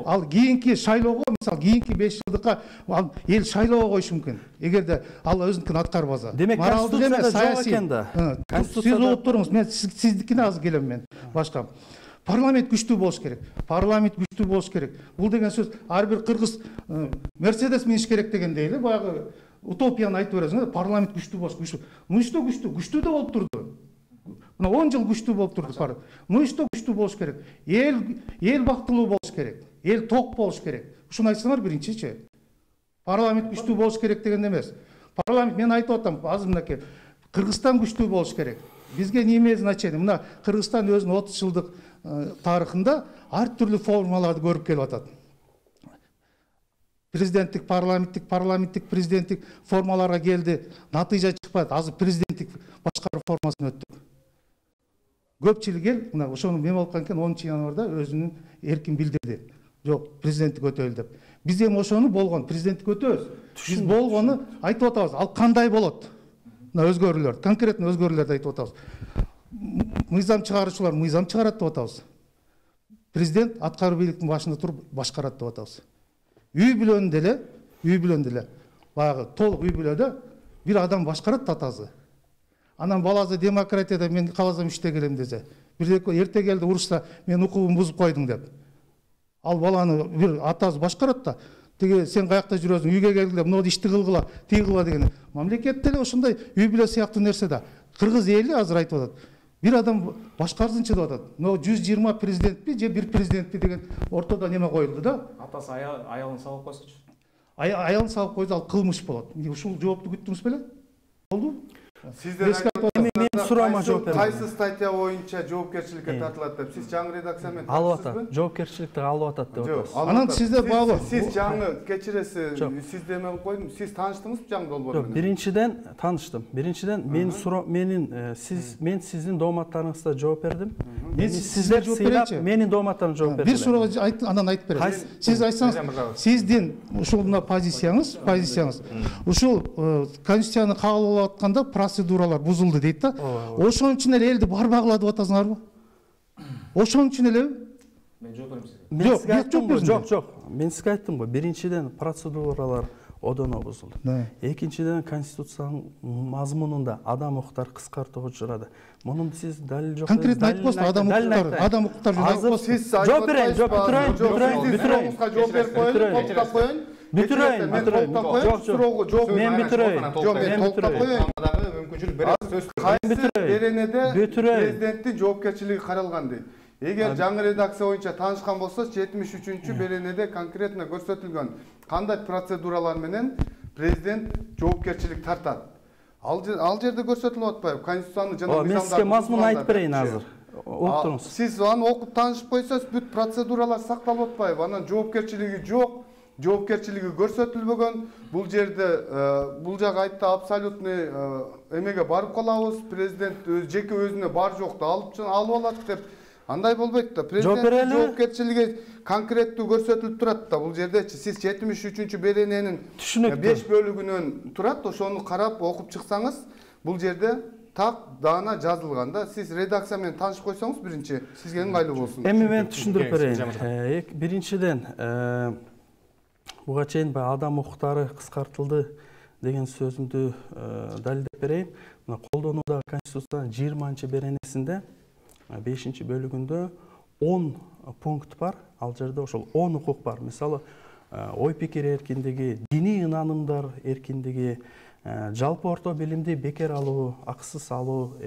Ал кийинки шайлоого, мисалы кийинки 5 жылдыкка ал эл шайлоого коюшу мүмкүн. Эгерде ал өзүнүкүн аткарбаса. Демек конституцияда жок экен да. Сиз угуп туруңуз, мен сиздикине азыр келем мен башка. Парламент күчтүү болуш керек. Парламент күчтүү болуш керек. Бул деген сөз ар бир кыргыз Мерседес миниш керек дегендей эле баягы утопияны айтып бересиң, парламент күчтүү болуш, күчтүү. Мынчта күчтүү да болуп турду. Мына 10 жыл күчтүү болуп турду. Мынчта күчтүү болуш керек. Эл бактылуу болуш керек. Эл ток болуш керек. Ушуну айтсаңар биринчичи. Парламент күчтүү болуш керек деген эмес. Парламент, мен айтып атам, азыр мынакей Кыргызстан күчтүү болуш керек. Бизге неме значение? Мына Кыргызстан өзүнүн 30 жылдык тарыхында ар түрлүү формаларды көрүп келип атат. Президенттик, парламенттик, президенттик формаларга келди. Натыйжа чыкпады. Азыр президенттик башкаруу формасына өттүк. Көпчүлүк эл мына ошону мен болуп калган 10 январда өзүнүн эркин билдирди. Жок, президенттик өтөлү деп. Биз эми ошону болгон президенттик өтөбүз. Биз болгону айтып атабыз. Ал кандай болот? Мына өзгөрүүлөр, конкретно өзгөрүүлөрдү айтып атабыз. Мыйзам чыгаруучулар мыйзам чыгарат деп атабыз. Президент аткаруу бийликтин башында туруп башкарат деп атабыз. Үй бүлөнү деле, баягы толук үй бүлөдө бир адам башкарат татазы. Анан баласы демократияда мен каласам иште келем десе, бир эрте келди урушса мен укугумду бузуп койдуң деп. Ал баланы бир атасы башкарат да, тиги сен каякта жүрөсүң, үйгө келгиле, муну ишти кылгыла, тиги кылгыла деген. Мамлекетте эле ошондой үй бүлө сыяктуу нерсе да. Кыргыз эли азыр айтып атат. Бир адам башкарсынчы деп атат. Но 120 президентпи же бир президентпи деген ортодо неме коюлду да. Атасы аялын салып койсочу. Аялын салып койсо ал кылмыш болот. Ушул жоопту күттүңүз беле? Болду? Сиздер мен сурама жооп берем. Кайсы статья боюнча жоопкерчиликке тартылат деп сиз жаңы редакция менен алып атат. Жоопкерчиликти алып атат деп атасыз. Анан сиздер багы сиз жаңы кечиресиз, сиз деме кылып койдум. Сиз тааныштыңызбы жаңы долбоор менен? Жок, биринчиден тааныштым. Биринчиден мен мен сиздин дооматтарыңызга жооп бердим. Мен сиздер жооп беречи. Менин дооматтарымга жооп бердим. Бир суроого анан айтып берем. Сиз айтсаңыз, сиздин ушул мына позицияңыз, ушул конституцияны кабыл алып атканда процедуралар бузулду дейт да. Ошон үчүн эле элди барбагыла деп атасыңарбы? Ошон үчүн эле? Мен жооп берем сизге. Жок. Мен сизге айттым го. Биринчиден процедуралар одоно бузулду. Экинчиден конституциянын мазмунунда адам укуктары кыскартууга учурады. Мунун сиз далил жок. Конкретно айтып койсуң, адам укуктары Азыр сиз жооп берейин, жооп бүтүрөйүн. Жооп берип коеюн, токтоп коеюн. Бүтүрөйүн. Жок, мен бүтүрөйүн. Мен токтоп коеюн. Мүмкүнчүлүк бересиз. Кайсы беренеде президенттин жоопкерчилиги каралган дейт. Эгер жаңы редакция боюнча таанышкан болсоз, 73-чү беренеде конкретно көрсөтүлгөн кандай процедуралар менен президент жоопкерчилик тартат. Ал жерде көрсөтүлүп атпайбы? Конституцияны жана мыйзамдарды. Мен сизге мазмунун айтып берейин азыр. Окуп туруңуз. Сиз аны окуп таанышып койсоңуз, бүт процедуралар сакталып атпайбы? Анан жоопкерчилиги жок, жоопкерчилиги көрсөтүлбөгөн. Бул жерде бул жак айтты абсолютный эмеге барып калабыз. Президент жеке өзүнө бар жокту алып алат деп. Андай болбойт да. Президент жоопкерчилиги конкреттүү көрсөтүлүп турат да. Бул жердечи сиз 73-чү берененин 5 бөлүгүнөн турат. Ошону карап окуп чыксаңыз, бул жерде так даана жазылган да. Сиз редакция менен таанышып койсоңуз биринчи сизге ыңгайлуу болсун. Эми мен түшүндүрүп берейин. Биринчиден буга чейин адам укуктары кыскартылды деген сөзүмдү далилдеп берейин. Мына колдонуудагы конституциянын 20-чы беренесинде 5-чи бөлүгүндө 10 пункт бар. Ал жерде ошол 10 укук бар. Мисалы, ой пикир эркиндиги, диний ынанымдар эркиндиги, жалпы орто билимди бекер алуу, акысыз алуу,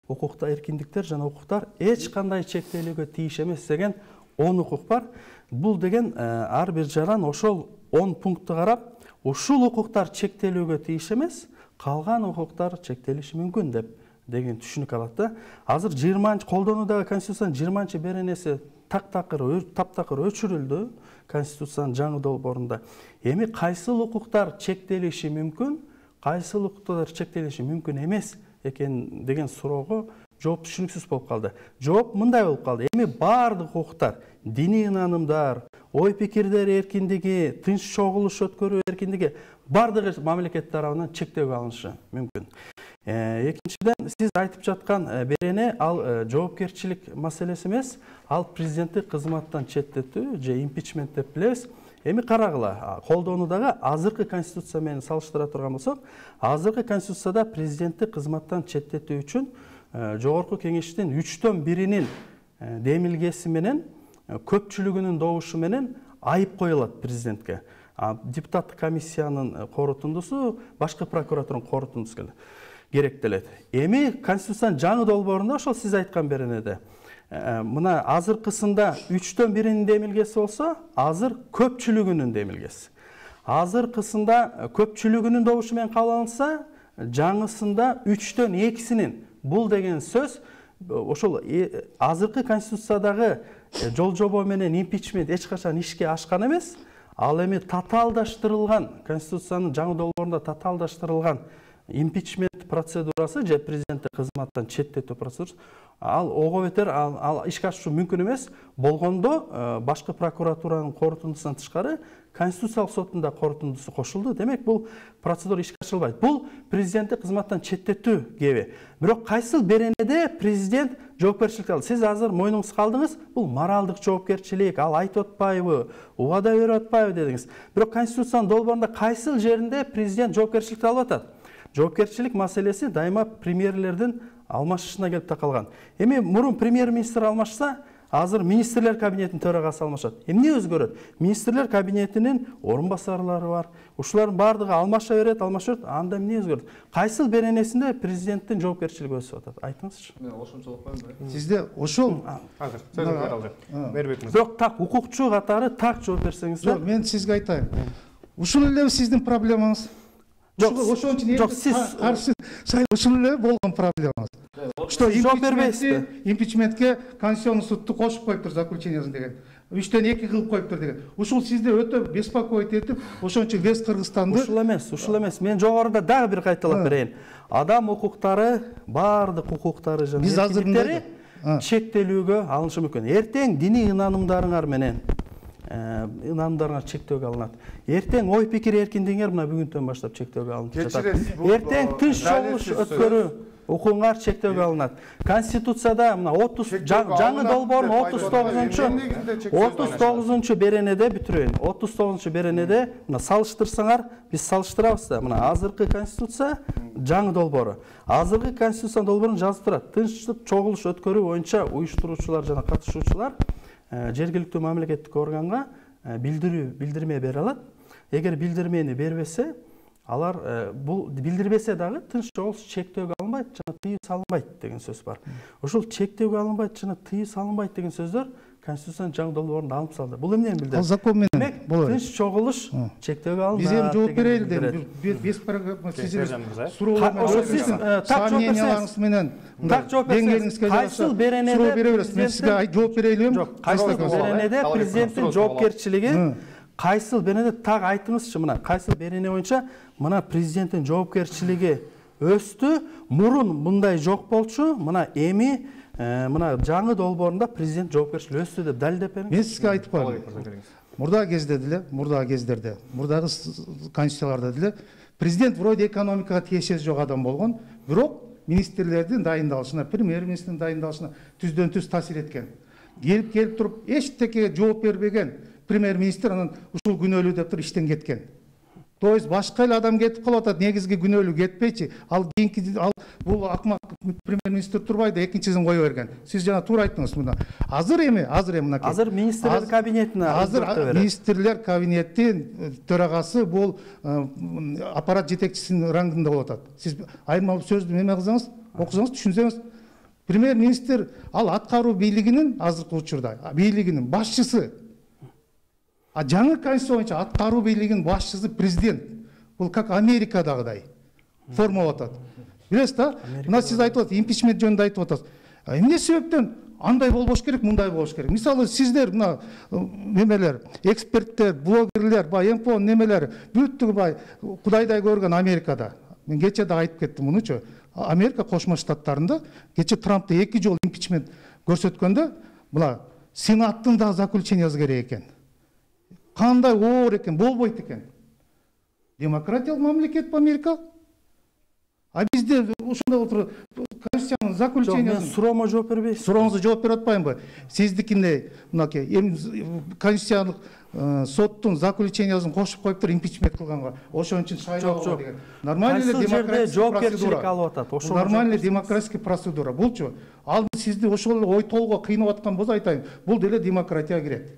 укукта эркиндиктер жана укуктар эч кандай чектелүүгө тийиш эмес деген 10 укук бар. Бул деген ар бир жаран ошол 10 пунктты карап, ушул укуктар чектелүүгө тийиш эмес, калган укуктар чектелиши мүмкүн деген түшүнүк алат да. Азыр 20-чы колдонуудагы конституциянын 20-чы беренеси таптакыр өчүрүлдү Конституциянын жаңы долбоорунда. Эми кайсыл укуктар чектелиши мүмкүн, кайсыл укуктар чектелиши мүмкүн эмес экен деген суроого жооп түшүнүксүз болуп калды. Жооп мындай болуп калды. Эми баардык укуктар, диний ынанымдар, ой пикирдер эркиндиги, тынч чогулуш өткөрүү эркиндиги баардыгы мамлекет тарабынан чектөөгө алынышы мүмкүн. Экинчиден, сиз айтып жаткан берене ал жоопкерчилик маселеси эмес, ал президенттик кызматтан четтетүү же импичмент деп билебиз. Эми карагыла, колдоону дагы азыркы конституция менен салыштыра турган болсок, азыркы конституцияда президенттик кызматтан четтетүү үчүн жогорку кеңештин 3/1 демилгеси менен көпчүлүгүнүн добушу менен айып коюлат президентке. Депутаттык комиссиянын корутундусу башкы прокуратуранын корутундусу керектелет. Эми конституциянын жаңы долбоорунда ошол сиз айткан беренеде мына азыркысында 3/1 демилгеси болсо, азыр көпчүлүгүнүн демилгеси. Азыркысында көпчүлүгүнүн добушу менен кабыл алынса, жаңысында 3/2. Бул деген сөз ошол азыркы конституциядагы жол жобо менен импичмент эч качан ишке ашкан эмес. Ал эми татаалдаштырылган конституциянын жаңы долбоорунда татаалдаштырылган импичмент процедурасы же президенттик кызматтан четтетүү процедурасы ал ого бетер ал ишке ашуу мүмкүн эмес болгондо башкы прокуратуранын корутундусунан тышкары Конституциялык соттун корутундусу кошулду. Демек бул процедура ишке ашырылбайт. Бул президенттик кызматтан четтетүү кеби. Бирок кайсыл беренеде президент жоопкерчилик алды? Сиз азыр мойнуңузга алдыңыз, бул моралдык жоопкерчилик, ал айтып атпайбы, убада берип атпайбы дедиңиз. Бирок Конституциянын долбоорунда кайсыл жеринде президент жоопкерчиликти алып атат? Жоопкерчилик маселеси дайыма премьерлердин алмашышына келип такалган. Эми мурун премьер-министр алмашса, азыр министрлер кабинетинин төрагасы алмашат. Эмне өзгөрөт? Министрлер кабинетинин орун басарлары бар. Ушулардын баардыгы алмаша берет, анда эмне өзгөрөт? Кайсыл беренесинде президенттин жоопкерчилиги өсүп атат? Айтыңызчы. Мен ошончолук коюм. Сизде ошол азыр сөзү бералды. Бербек мырза. Бирок так укукчу катары так жооп берсеңиз. Жок, мен сизге айтайын. Ушул эле сиздин проблемаңыз. Ошон үчүн каршы ушул эле болгон проблемаңыз. Что импичментке Конституционный судту кошуп коюптур заключениясын деген. 3/2 кылып коюптур деген. Ушул сизди өтө беспокоить этип, ошон үчүн вес Кыргызстанды ушул эмес. Мен жогоруда дагы бир кайталап берейин. Адам укуктары, баардык укуктары жана эркиндиктери чектелүүгө алынышы мүмкүн. Эртең диний ынанымдарыңар менен ынанымдарыңар чектөөгө алынат. Эртең ой пикир эркиндигиңер мына бүгүндөн баштап чектөөгө алынып жатат. Эртең тынч чогулуш өткөрүү укугуңар чектөөгө алынат. Конституцияда мына 30 жаңы долбоордун 39 беренеде бүтүрөйүн. 39 беренеде мына салыштырсаңар, биз салыштырабыз да. Мына азыркы конституция, жаңы долбоору. Азыркы конституциянын долбоорун жазып турат. Тынчтык чогулуш өткөрүү боюнча уюштуруучулар жана катышуучулар жергиликтүү мамлекеттик органга билдирме бере алат. Эгер билдирмени бербесе, алар бул билдирбесе дагы тынч чогулуш чектөөгө алынбайт жана тыюу салынбайт деген сөз бар. Ошол чектөөгө алынбайт жана тыюу салынбайт деген сөздөр Конституциянын жаңы долбоорунда алынып салды. Бул эмнени билдирет? Ал закон менен болот. Тынч чогулуш чектөөгө алынбайт. Биз эми жооп берели деп бес программа сиздин суроолоруңуз менен деңгээлиңизге кайсыл беренеде мен сизге жооп берелим. Кайсыл беренеде президенттин жоопкерчилиги кайсыл беренеде так айтыңызчы мына кайсыл берене боюнча мына президенттин жоопкерчилиги өстү, мурун мындай жок болчу, мына эми мына жаңы долбоорунда президент жоопкерчилиги өстү деп далилдеп бериңиз. Мен сизге айтып коеюн. Мурдагы кездерде, мурдагы конституцияларда деле президент вроде экономикага тиешеси жок адам болгон, бирок министрлердин дайындалышына, премьер-министрдин дайындалышына түздөн түз таасир эткен. Келип туруп эчтекеге жооп бербеген премьер-министр анан ушул күнөөлүү деп туруп иштен кеткен. То есть башка эле адам кетип калып атат, негизги күнөөлүү кетпейчи. Ал бул акмак премьер-министр турбай да экинчисин кое берген. Сиз жана туура айттыңыз мына. Азыр эми мынакей. Азыр министрлер кабинетине министрлер кабинеттин төрагасы бул аппарат жетекчисинин рангында болуп атат. Сиз айырма сөздү эме кылсаңыз, окусаңыз түшүнсөңүз, премьер-министр ал аткаруу бийлигинин азыркы учурда бийлигинин башчысы. А жаңы конституция боюнча аткаруу бийлигинин башчысы президент. Бул как Америкадагыдай форма болуп атат. Билесиз да? Мына сиз айтып атасыз, импичмент жөнүндө айтып атасыз. Эмне себептен андай болбош керек, мындай болуш керек. Мисалы сиздер мына немелер, эксперттер, блогерлер, бай МПО немелер бүттүгү бай кудайдай көргөн Америкада. Мен кече да айтып кеттим мунучу. Америка Кошмо Штаттарында кече Трампты 2 жолу импичмент көрсөткөндө була Сенаттын да заключениясы керек экен. Кандай оор экен, болбойт экен. Демократиялык мамлекет Америка. А бизде ошондой отуруп Конституциянын заключениясын суроомо жооп бербейсиз. Сурооңузга жооп берип атпаймынбы? Сиздикине мынакей эми Конституциялык соттун заключениясын кошуп коюптур импичмент кылганга. Ошон үчүн шайлоого деген. Нормальный демократик жоопкерчилик алып атат. Ошол нормальный демократик процедура. Булчу ал сизди ошол ой толгоо кыйнап аткан болсо айтайын. Бул деле демократияга кирет.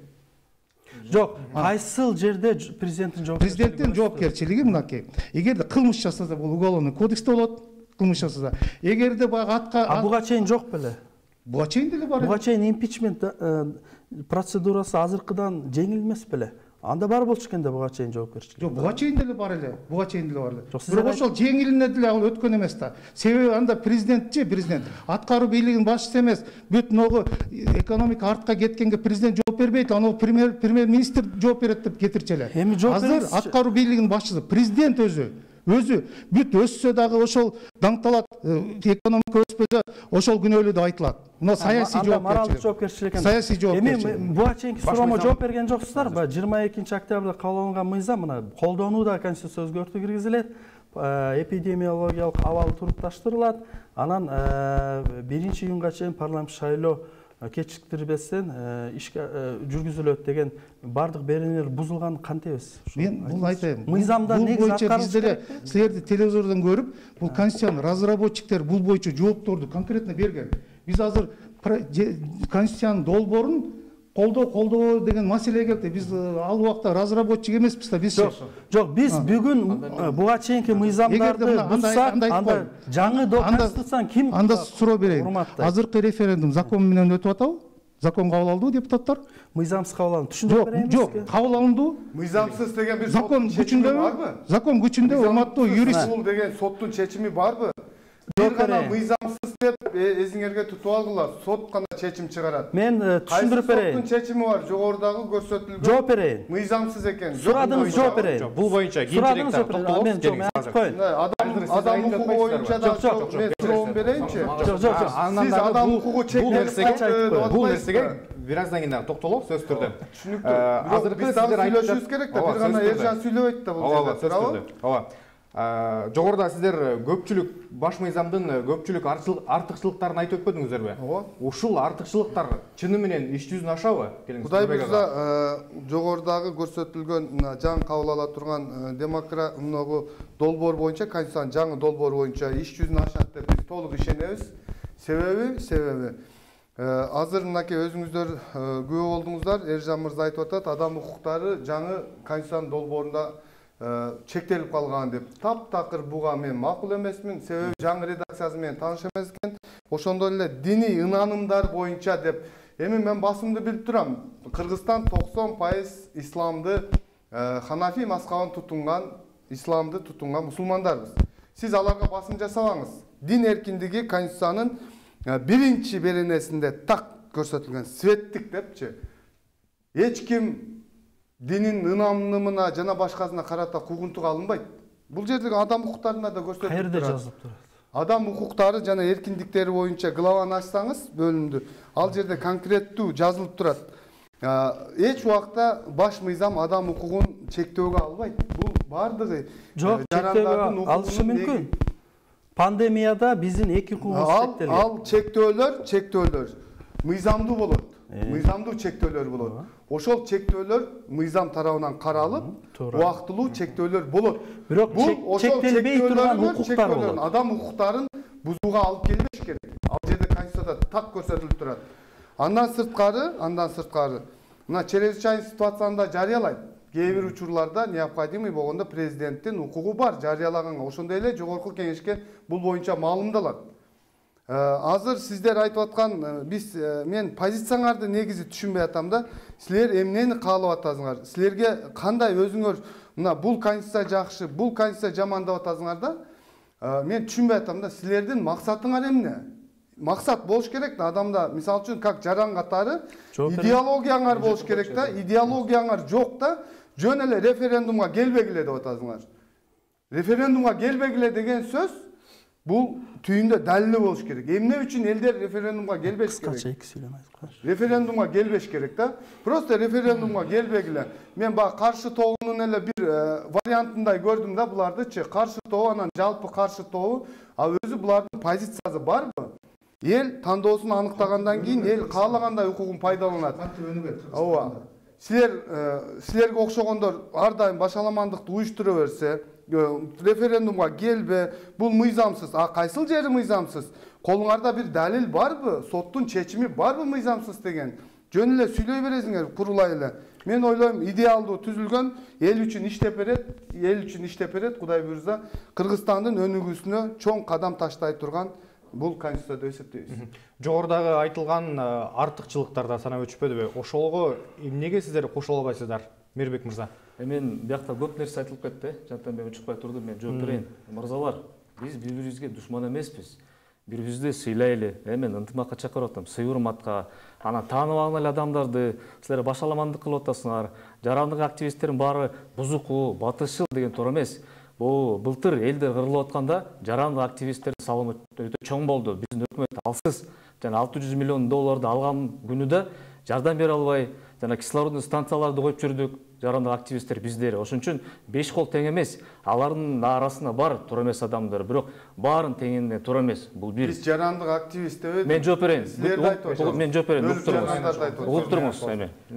Жок, кайсыл жерде президенттин жоопкерчилиги? Президенттин жоопкерчилиги мынакей. Эгерде кылмыш жасаса бул уголовный кодексте болот. Кылмыш жасаса. Эгерде баягы атка буга чейин жок беле? Буга чейин деле бар. Буга чейин импичмент процедурасы азыркыдан жеңил эмес беле? Анда бар болчу экен да буга чейин жоопкерчилик. Жок, буга чейин деле бар эле. Буга чейин деле бар эле. Бирок ошол жеңилине деле ал өткөн эмес да. Себеби анда президент аткаруу бийлигинин башчысы эмес. Бүт могу экономика артка кеткенге президент жооп бербейт, аны премьер-министр жооп берет деп кетирчү эле. Эми жооп азыр аткаруу бийлигинин башчысы президент өзү бүт өссө дагы ошол даңталат, экономика өспөсө ошол күнөөлүү деп айтылат. Мына саясий жоопкерчилик экен. Саясий жоопкерчилик. Эми буга чейинки суроомо жооп берген жоксуздарбы? 22 октябрда кабыл алынган мыйзам мына колдонууда Конституция өзгөртүү киргизилет, эпидемиологиялык абал турукташтырылат, анан 1-июнга чейин парламент шайлоо кечиктирбестен ишке жүргүзүлөт деген бардык беренелер бузулган кантебиз? Мен бул айтайын. Мыйзамда негизи аткарылыш керек. Силерди телевизордон көрүп, бул Конституциянын разработчиктер бул боюнча жоопторду конкретно берген. Биз азыр Конституциянын долбоорун колдоо деген маселе келди. Биз ал убакта разработчик эмеспиз да, биз. Жок, биз бүгүн буга чейинки мыйзамдарды бузсак, анда жаңы Конституцияны ким? Анда суроо берейин. Азыркы референдум закон менен өтүп атабы? Закон кабыл алдыбы депутаттар? Мыйзамсыз кабыл алынды. Түшүндүрүп берейинби? Жок, кабыл алынды. Мыйзамсыз деген бир закон күчүндө, закон күчүндө, урматтуу юрист. Бул деген соттун чечими барбы? Бир гана мыйзамсыз деп эзиңерге тутуп алгыла, сот гана чечим чыгарат. Мен түшүндүрүп берейин. Соттун чечими бар, жогорудагы көрсөтүлгөн. Жооп берейин. Мыйзамсыз экен. Сурадыңыз, жооп берейин. Бул боюнча кийинчерээк токтолобуз. Адам укугу боюнча да мен суроом берейинчи. Жок. Сиз адам укугу чектелип бул нерсеге бир аздан кийин токтолобуз сөз түрдө. Түшүнүктүү. Азыркы сиздер сүйлөшүбүз керек да, бир гана Эржан сүйлөбөйт да бул жерде. Туурабы? Ооба. Жогоруда сиздер көпчүлүк баш мыйзамдын көпчүлүк артыкчылыктарын айтып өтпөдүңүздөрбү? Ооба. Ушул артыкчылыктар чыны менен иш жүзүнө ашабы? Кудай буйрса, жогорудагы көрсөтүлгөн жаңы кабыл ала турган демократиялык долбоор боюнча, Конституциянын жаңы долбоору боюнча иш жүзүнө ашат деп биз толук ишенебиз. Себеби азыр мынакей өзүңүздөр күбө болдуңуздар, Эржан мырза айтып атат, адам укуктары жаңы Конституциянын долбоорунда чектелип калган деп. Таптакыр буга мен макул эмесмин, себеби жаңы редакциясы менен тааныш эмес экен. Ошондой эле диний ынанымдар боюнча деп. Эми мен басымды билип турам. Кыргызстан 90% исламды Ханафи мазхабын тутунган, исламды тутунган мусулмандарбыз. Сиз аларга басым жасабаңыз. Дин эркиндиги Конституциянын биринчи беренесинде так көрсөтүлгөн, светтик депчи. Эч ким динин ынанымына жана башкасына карата куугунтук алынбайт. Бул жердеги адам укуктарына да көрсөтүлүп турат. Каерде жазылып турат? Адам укуктары жана эркиндиктери боюнча главаны ачсаңыз бөлүмдү, ал жерде конкреттүү жазылып турат. Эч убакта баш мыйзам адам укугун чектөөгө албайт. Бул бардыгы жок, чектөөгө алышы мүмкүн. Пандемияда биздин эки укугубуз чектелген. Ал чектөөлөр мыйзамдуу болот. Мыйзамдуу чектөөлөр болот. Ошол чектөөлөр мыйзам тарабынан каралып, убактылуу чектөөлөр болот. Бирок чектелбей турган укуктар болот. Адам укуктарын бузууга алып келбеш керек. Ал жерде Конституцияда так көрсөтүлүп турат. Андан сырткары, мына чрезвычайный ситуацияны жарыялайт. Кээ бир учурларда необходимый болгондо президенттин укугу бар жарыялаганга. Ошондой эле жогорку кеңешке бул боюнча маалымдалат. Азыр сиздер айтып аткан мен позицияларды негизи түшүнбөй атам да. Силер эмнени каалап атасыңар? Силерге кандай өзүңөр мына бул конституция жакшы, бул конституция жаман деп атасыңар да? Мен түшүнбөй атам да. Силердин максатыңар эмне? максат болуш керек да адамда, мисалы үчүн как жаран катары Жооп берем. идеологияңар болуш керек да, идеологияңар жок да, жөн эле референдумга келбегиле деп атасыңар. Референдумга келбегиле деген сөз бул түйүндө далили болуш керек. Эмне үчүн элдер референдумга келбеш керек? Кыскача 2 сүйлөм айткыла. Референдумга келбеш керек да. Просто референдумга келбегиле. Мен бак каршы тобунун эле бир вариантындай көрдүм да булардычы. Каршы тобу анан жалпы каршы тобу, а өзү булардын позициясы барбы? Эл тандоосун аныктагандан кийин эл каалагандай укугун пайдаланат. Ооба. Силерге окшогондор ар дайым башаламандыкты уюштура берсе, референдумга келбе, бул мыйзамсыз. А кайсыл жери мыйзамсыз? Колуңарда бир далил барбы? Соттун чечими барбы мыйзамсыз деген? Жөн эле сүйлөй бересиңер, курулай эле. Мен ойлойм, идеалдуу түзүлгөн, эл үчүн иштеп берет, Кудай буйрса, Кыргызстандын өнүгүүсүнө чоң кадам таштай турган бул конституция деп эсептейбиз. Жогорудагы айтылган артыкчылыктар да санап өчпөдүбү? Ошолго эмнеге сиздер кошула албайсыздар, Мейирбек мырза? Мен биякта көп нерсе айтылып кетти. Жантанбек чыкпай турду, мен жооп берейин. Мырзалар, биз бири-бирибизге душман эмеспиз. Бири-бирибизди сыйлайлы. Мен ынтымакка чакырып атам, сый урматка. Анан таанып алган эле адамдарды силер башаламандык кылып атасыңар. Жарандык активисттердин баары бузуку, батышчыл деген туура эмес. Былтыр элдер кырылып атканда жарандык активисттердин салымы өтө чоң болду. Биздин өкмөт алсыз жана $600 миллион алган күнү да жардам бере албай, жана кислородный станцияларды коюп жүрдүк. Жарандык активисттер биздер. Ошон үчүн 5 кол тең эмес. Алардын арасында бар туура эмес адамдар, бирок баарын теңине туура эмес. Бул бир. Биз жарандык активист деп. Мен жооп берейин. Мен жооп берейин. Угуп туруңуз.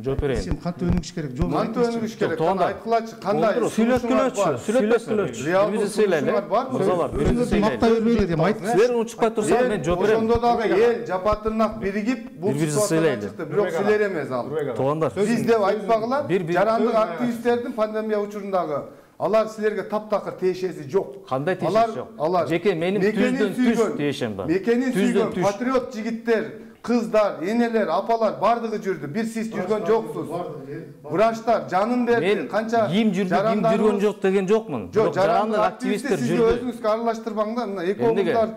Жооп берейин. Сен кантип өнүгүш керек? Жол Кантип өнүгүш керек? Айткылачы, кандай? Сүйлөткүлөчү. Биз сыйлайлы. Мырзалар, биз сыйлайлы. Силер унчукпай турсаңар, мен жооп берейин. Ошондо дагы эл жапатырнак биригип бул ситуациядан чыкты. Бирок силер эмес ал. Туугандар. Биз деп айтпагыла. Жарандык активисттердин пандемия учурундагы алар силерге таптакыр тиешеси жок. Кандай тиешеси жок? Жеке менин түздөн түз тиешем бар. Мекенин сүйгөн патриот жигиттер, кыздар, энелер, апалар бардыгы жүрдү. Бир сиз жүргөн жоксуз. Врачтар жанын берди. Канча ким жүргөн жок деген жокмун. Жок, жарандык активисттер жүрдү. Өзүңүзгө аралаштырбаңдар. Мына экологдар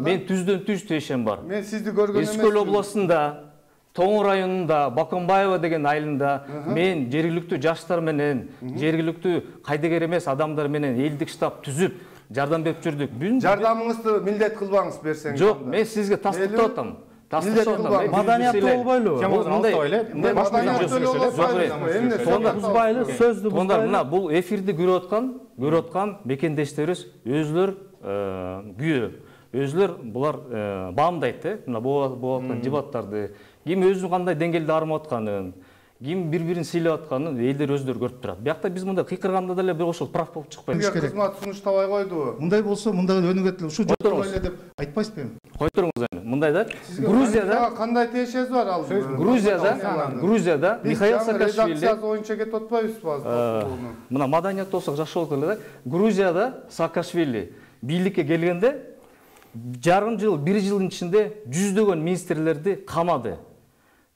мен түздөн түз тиешем бар. Мен сизди көргөн эмес. Эскөл областында Тоң районунда, Бакымбаева деген айылында мен жергиликтүү жаштар менен, жергиликтүү кайдыгер эмес адамдар менен элдик штаб түзүп, жардам берип жүрдүк. Жардамыңызды милдет кылбаңыз берсеңиз. Жок, мен сизге тастыктап атам. Маданиятты болбойлу. Сөздү бузбайлы. Мына бул эфирди көрүп аткан мекендештерибиз өзүлөр күйөө. Өзүлөр булар баамдайт, мына бул дебаттарды. Ким өзү кандай деңгээлде армап атканын, ким бири-бирин сыйлап атканын элдер өздөрү көрүп турат. Биякта биз мында кыйкырганда деле бир ошол прав болуп чыкпайбыз. Кызмат сунуштабай койдубу? Мындай болсо, мындай өнүгөт эле ушу жок эле деп айтпайсызбы? Кой туруңуз эми. Мындай да Грузияда кандай тиешеси бар ал? Грузияда Михаил Саакашвили редакциясы боюнча кетип атпайбызбы? Мына маданият болсок жакшы болот эле да. Грузияда Саакашвили бийликке келгенде жарым жыл, 1 жылдын ичинде жүздөгөн министрлерди камады.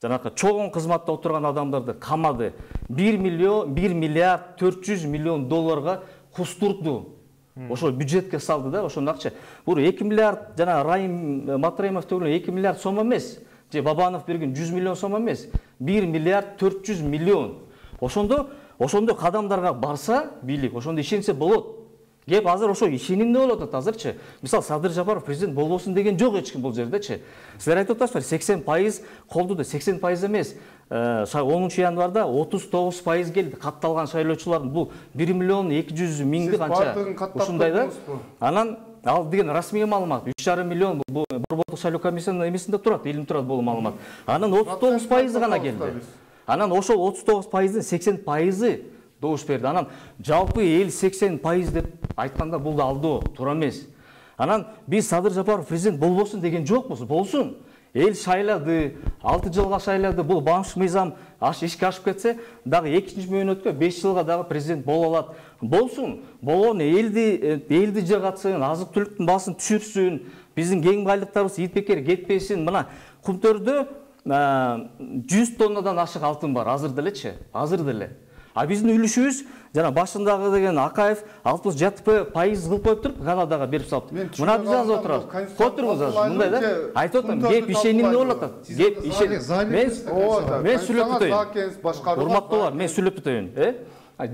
Жанакы чоң кызматта отурган адамдарды камады. 1 миллиард 400 миллион долларга кустурду. Ошол бюджетке салды да, ошол акча. Бул 2 миллиард жана Райым Матраимов төгүлгөн 2 миллиард сом эмес. Же Бабанов берген 100 миллион сом эмес. 1 миллиард 400 миллион. Ошондо кадамдарга барса, бийлик, ошондо ишенсе болот. Кеп азыр ошо ишенимде болуп атат азырчы. Мисалы Садыр Жапаров президент болбосун деген жок эч ким бул жердечи. Силер айтып атасыздар 80% колдуду, 80% эмес. 10 январда 39% келди катталган шайлоочулардын. Бул 1 миллион 200 миңди канча. Ушундай да. Анан ал деген расмий маалымат. 3,5 миллион бул борбордук шайлоо комиссиянын эмесинде турат, илим турат бул маалымат. Анан 39% гана келди. Анан ошол 39%дин 80% добуш берди. Анан жалпы эл 80% деп айтканда бул да алдоо, туура эмес. Анан биз Садыр Жапаров президент болбосун деген жокпуз, болсун. Эл шайлады, 6 жылга шайлады. Бул баамчылык мыйзам ишке ашып кетсе, дагы 2-чи мөөнөткө 5 жылга дагы президент боло алат. Болсун. Болгон элди жагатсын, азык-түлүктүн баасын түшүрсүн, биздин кең байлыктарыбыз итбекер кетпесин. Мына Кумтөрдө 100 тоннадан ашык алтын бар азыр делечи, азыр деле. А биздин үлүшүбүз жана башындагы деген Акаев 67% кылып коюп туруп Канадага берип салыптыр. Мына биз азыр отурабыз. Кой туруңуз азыр мындай да. Айтып атам, геп ишенимде болуп атат. Геп ишеним. Мен сүйлөп өтөйүн. Урматтуулар, мен сүйлөп өтөйүн.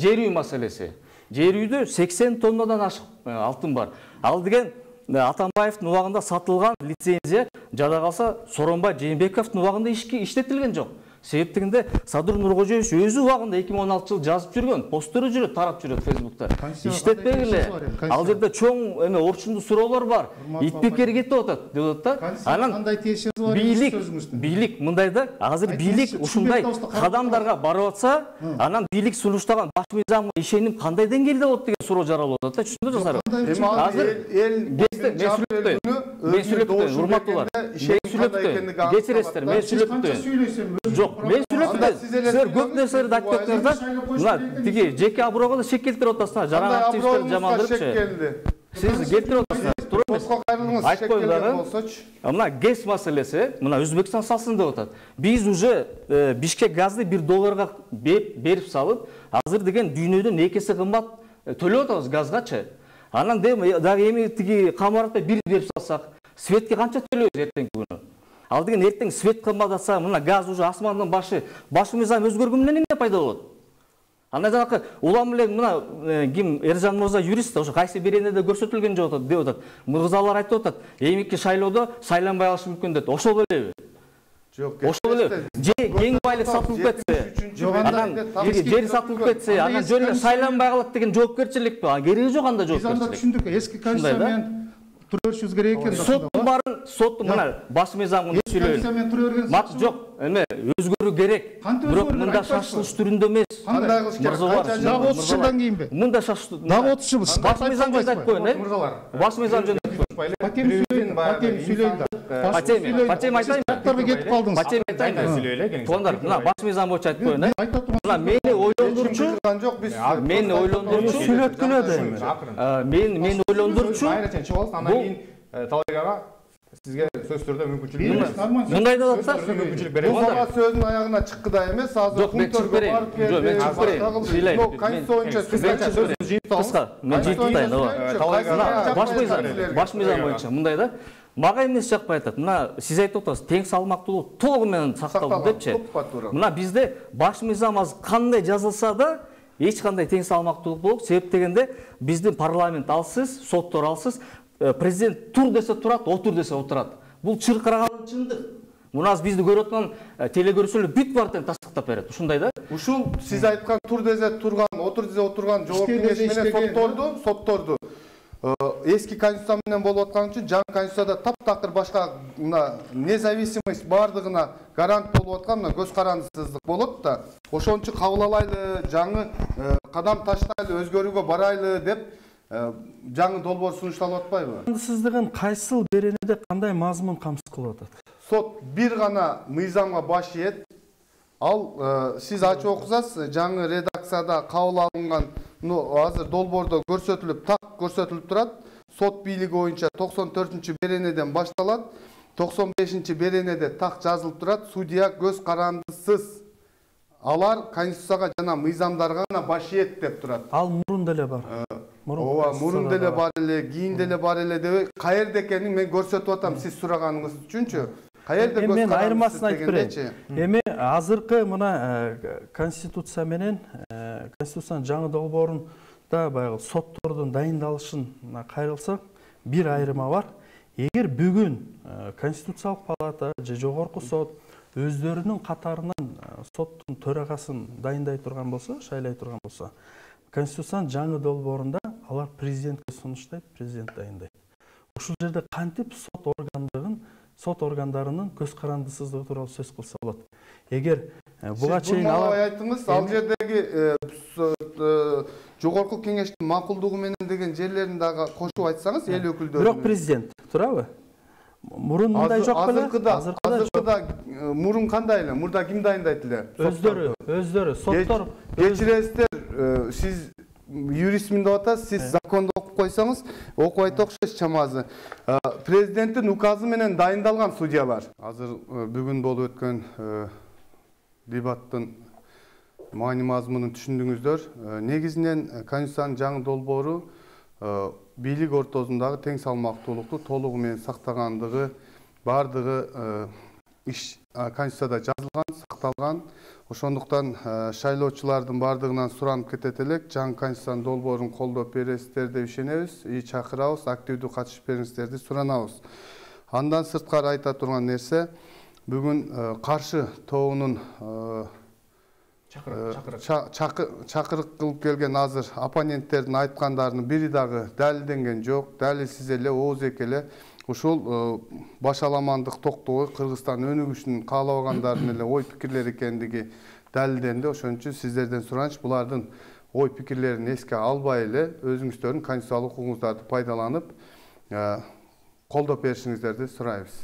Жер үй маселеси. Жер үйдө 80 тоннадан ашык алтын бар. Ал деген Атамбаевдин убагында сатылган лицензия жада калса Сооронбай Жээнбековдун убагында иштетилген жок. Себептигинде Садыр Нуркожоевич өзү убагында 2016 жыл жазып жүргөн, посттары жүрөт, тарап жүрөт Фейсбукта. Иштетпегиле. Ал жерде чоң эме орчундуу суроолор бар. Итпекер кетип атат деп атат да. Анан бийлик мындай да, азыр бийлик ушундай кадамдарга барып атса, анан бийлик сунуштаган баш мыйзамга ишеним кандай деңгээлде болот деген суроо жаралып атат да. Түшүндүңүз жасар? Азыр мен сүйлөп өтөйүн, урматтуулар. Мен сүйлөп өтөйүн. Кечиресиздер, мен сүйлөп өтөйүн. Жок, мен сүйлөп өтөйүн. Силер көп нерселерди айтып кеттиңиз да. Мына тиги жеке аброого да шек келтирип атасыңар, жаран активисттерди жамандырыпчы. Сиз келтирип атасыңар. Туура эмес. Айтып коеюн дагы. Мына ГЭС маселеси, мына Өзбекстан салсын деп атат. Биз уже Бишкек газды $1 берип салып, азыр деген дүйнөдөн 2 эсе кымбат төлөп атабыз газгачы. Анан дагы эми тиги камаратпай бир берип салсак, светке канча төлөйбүз эртеңки күнү? Ал деген эртең свет кымбатаса, мына газ уже асмандын баш мыйзам өзгөргөн менен эмне пайда болот? Анда жанакы улам эле мына ким Эржан мырза юрист, ошо кайсы беренеде көрсөтүлгөн жок деп атат. Мырзалар айтып атат, эмики шайлоодо сайланбай калышы мүмкүн деп. Ошол элеби? Жок. Ошол эле. Кең байлык сатылып кетсе, анан жер сатылып кетсе, анан жөн эле сайланбай калат деген жоопкерчиликпи? Кереги жок анда жоопкерчилик. Биз анда түшүндүк, эски конституция менен турушубуз керек экен. Соттун барын, соттун мына баш мыйзамын сүйлөйүн. Мат жок, эме өзгөрүү керек. Бирок мында шашылыш түрүндө эмес. Кандай кылыш керек? Дагы 30 жылдан кийинби? Мында шашылыш. Дагы 30 жыл. Баш мыйзам жөнүндө айтып коеюн, Мырзалар. Баш мыйзам жөнүндө айтып коеюн. Патем сүйлөйүн да. Патем айтайын. Жактарга кетип калдыңыз. Патем айтайын. Тондар, мына баш мыйзам боюнча айтып коеюн. Мына мени ойлондурчу, мени ойлондурчу сүйлөткүлөдү эми. Мени ойлондурчу. Бул Талайгага сизге сөз түрдө мүмкүнчүлүк беребиз. Мындай да атса, мүмкүнчүлүк беребиз. Бул сөздүн аягына чыкты да эмес, азыр пункттөргө барып келди. Жок, мен чыгып берейин. Сүйлөйм. Конституция боюнча кыска, мен жыйынтайын, ооба. Баш мыйзам боюнча мындай да. Мага эмнеси жакпай атат? Мына сиз айтып атасыз, тең салмактуулук толугу менен сакталды депчи. Мына бизде баш мыйзам азыр кандай жазылса да эч кандай тең салмактуулук болуп, себеп дегенде биздин парламент алсыз, соттор алсыз, президент тур десе турат, отур десе отурат. Бул чыркыраган чындык. Мына бизди көрүп аткан телегөрсөлөр бүт бартын тастыктап берет. Ушундай да. Ушул сиз айткан тур десе турган, отур десе отурган жооп кеңеш менен сотторду эски конституция менен болуп аткан үчүн жаңы конституцияда таптакыр башка мына независимость бардыгына гарант болуп аткан мына көз карандысыздык болот да. Ошон үчүн кабыл алайлы, жаңы кадам таштайлы, өзгөрүүгө барайлы деп жаңы долбоор сунушталып атпайбы? Сиздигин кайсыл беренеде кандай мазмун камсыз кылып атат? Сот бир гана мыйзамга баш ийет. Ал сиз ачып окусаңыз, жаңы редакцияда кабыл алынган азыр долбоордо көрсөтүлүп, так көрсөтүлүп турат. Сот бийлиги боюнча 94-беренеден башталат. 95-беренеде так жазылып турат. Судья көз карандысыз. Алар конституцияга жана мыйзамдарга гана баш ийет деп турат. Ал мурун деле бар. Ооба, мурун деле бар эле, кийин деле бар эле деп каерде экенин мен көрсөтүп атам сиз сураганыңыз үчүнчү. Каерде көз мен айырмасын айтып берейин. Эми азыркы мына конституция менен конституциянын жаңы долбоорунда баягы соттордун дайындалышын кайрылсак, бир айырма бар. Эгер бүгүн конституциялык палата же жогорку сот өздөрүнүн катарынан соттун төрагасын дайындай турган болсо, шайлай турган болсо, конституциянын жаңы долбоорунда алар президентке сунуштайт, президент дайындайт. Ушул жерде кантип сот органдарынын көз карандысыздыгы тууралуу сөз кылса болот. Эгер буга чейин айтыңыз, ал жердеги жогорку кеңештин макулдугу менен деген жерлерин дагы кошуп айтсаңыз, эл өкүлдөрүнүн. Бирок президент, турабы? Мурун мындай жок беле? Азыркыда мурун кандай эле? Мурда ким дайындайт эле? Өздөрү, соттор. Кечиресиздер, сиз юристмин деп атасыз, сиз законду окуп койсоңуз, окубайт окшойсуз чамазы. Президенттин указы менен дайындалган судьялар. Азыр бүгүн болуп өткөн дебаттын маани мазмунун түшүндүңүздөр. Негизинен Конституциянын жаңы долбоору бийлик ортосундагы тең салмактуулукту толугу менен сактагандыгы, бардыгы иш Конституцияда жазылган, сакталган. Ошондуктан шайлоочулардын бардыгынан суранып кетет элек, жаңы Конституциянын долбоорун колдоп бересиздер деп ишенебиз, чакырабыз, активдүү катышып бериңиздерди суранабыз. Андан сырткары айта турган нерсе, бүгүн каршы тобунун чакырык кылып келген азыр оппоненттердин айткандарынын бири дагы далилденген жок, далилсиз эле, ооздек эле ушул башаламандык токтогой Кыргызстан өнүгүшүн каалабагандардын эле ой пикирлери экендиги далилденди. Ошон үчүн сиздерден сураныч, булардын ой пикирлерин эске албай эле өзүңүздөрдүн конституциялык укугуңуздарды пайдаланып колдоп беришиңиздерди сурайбыз.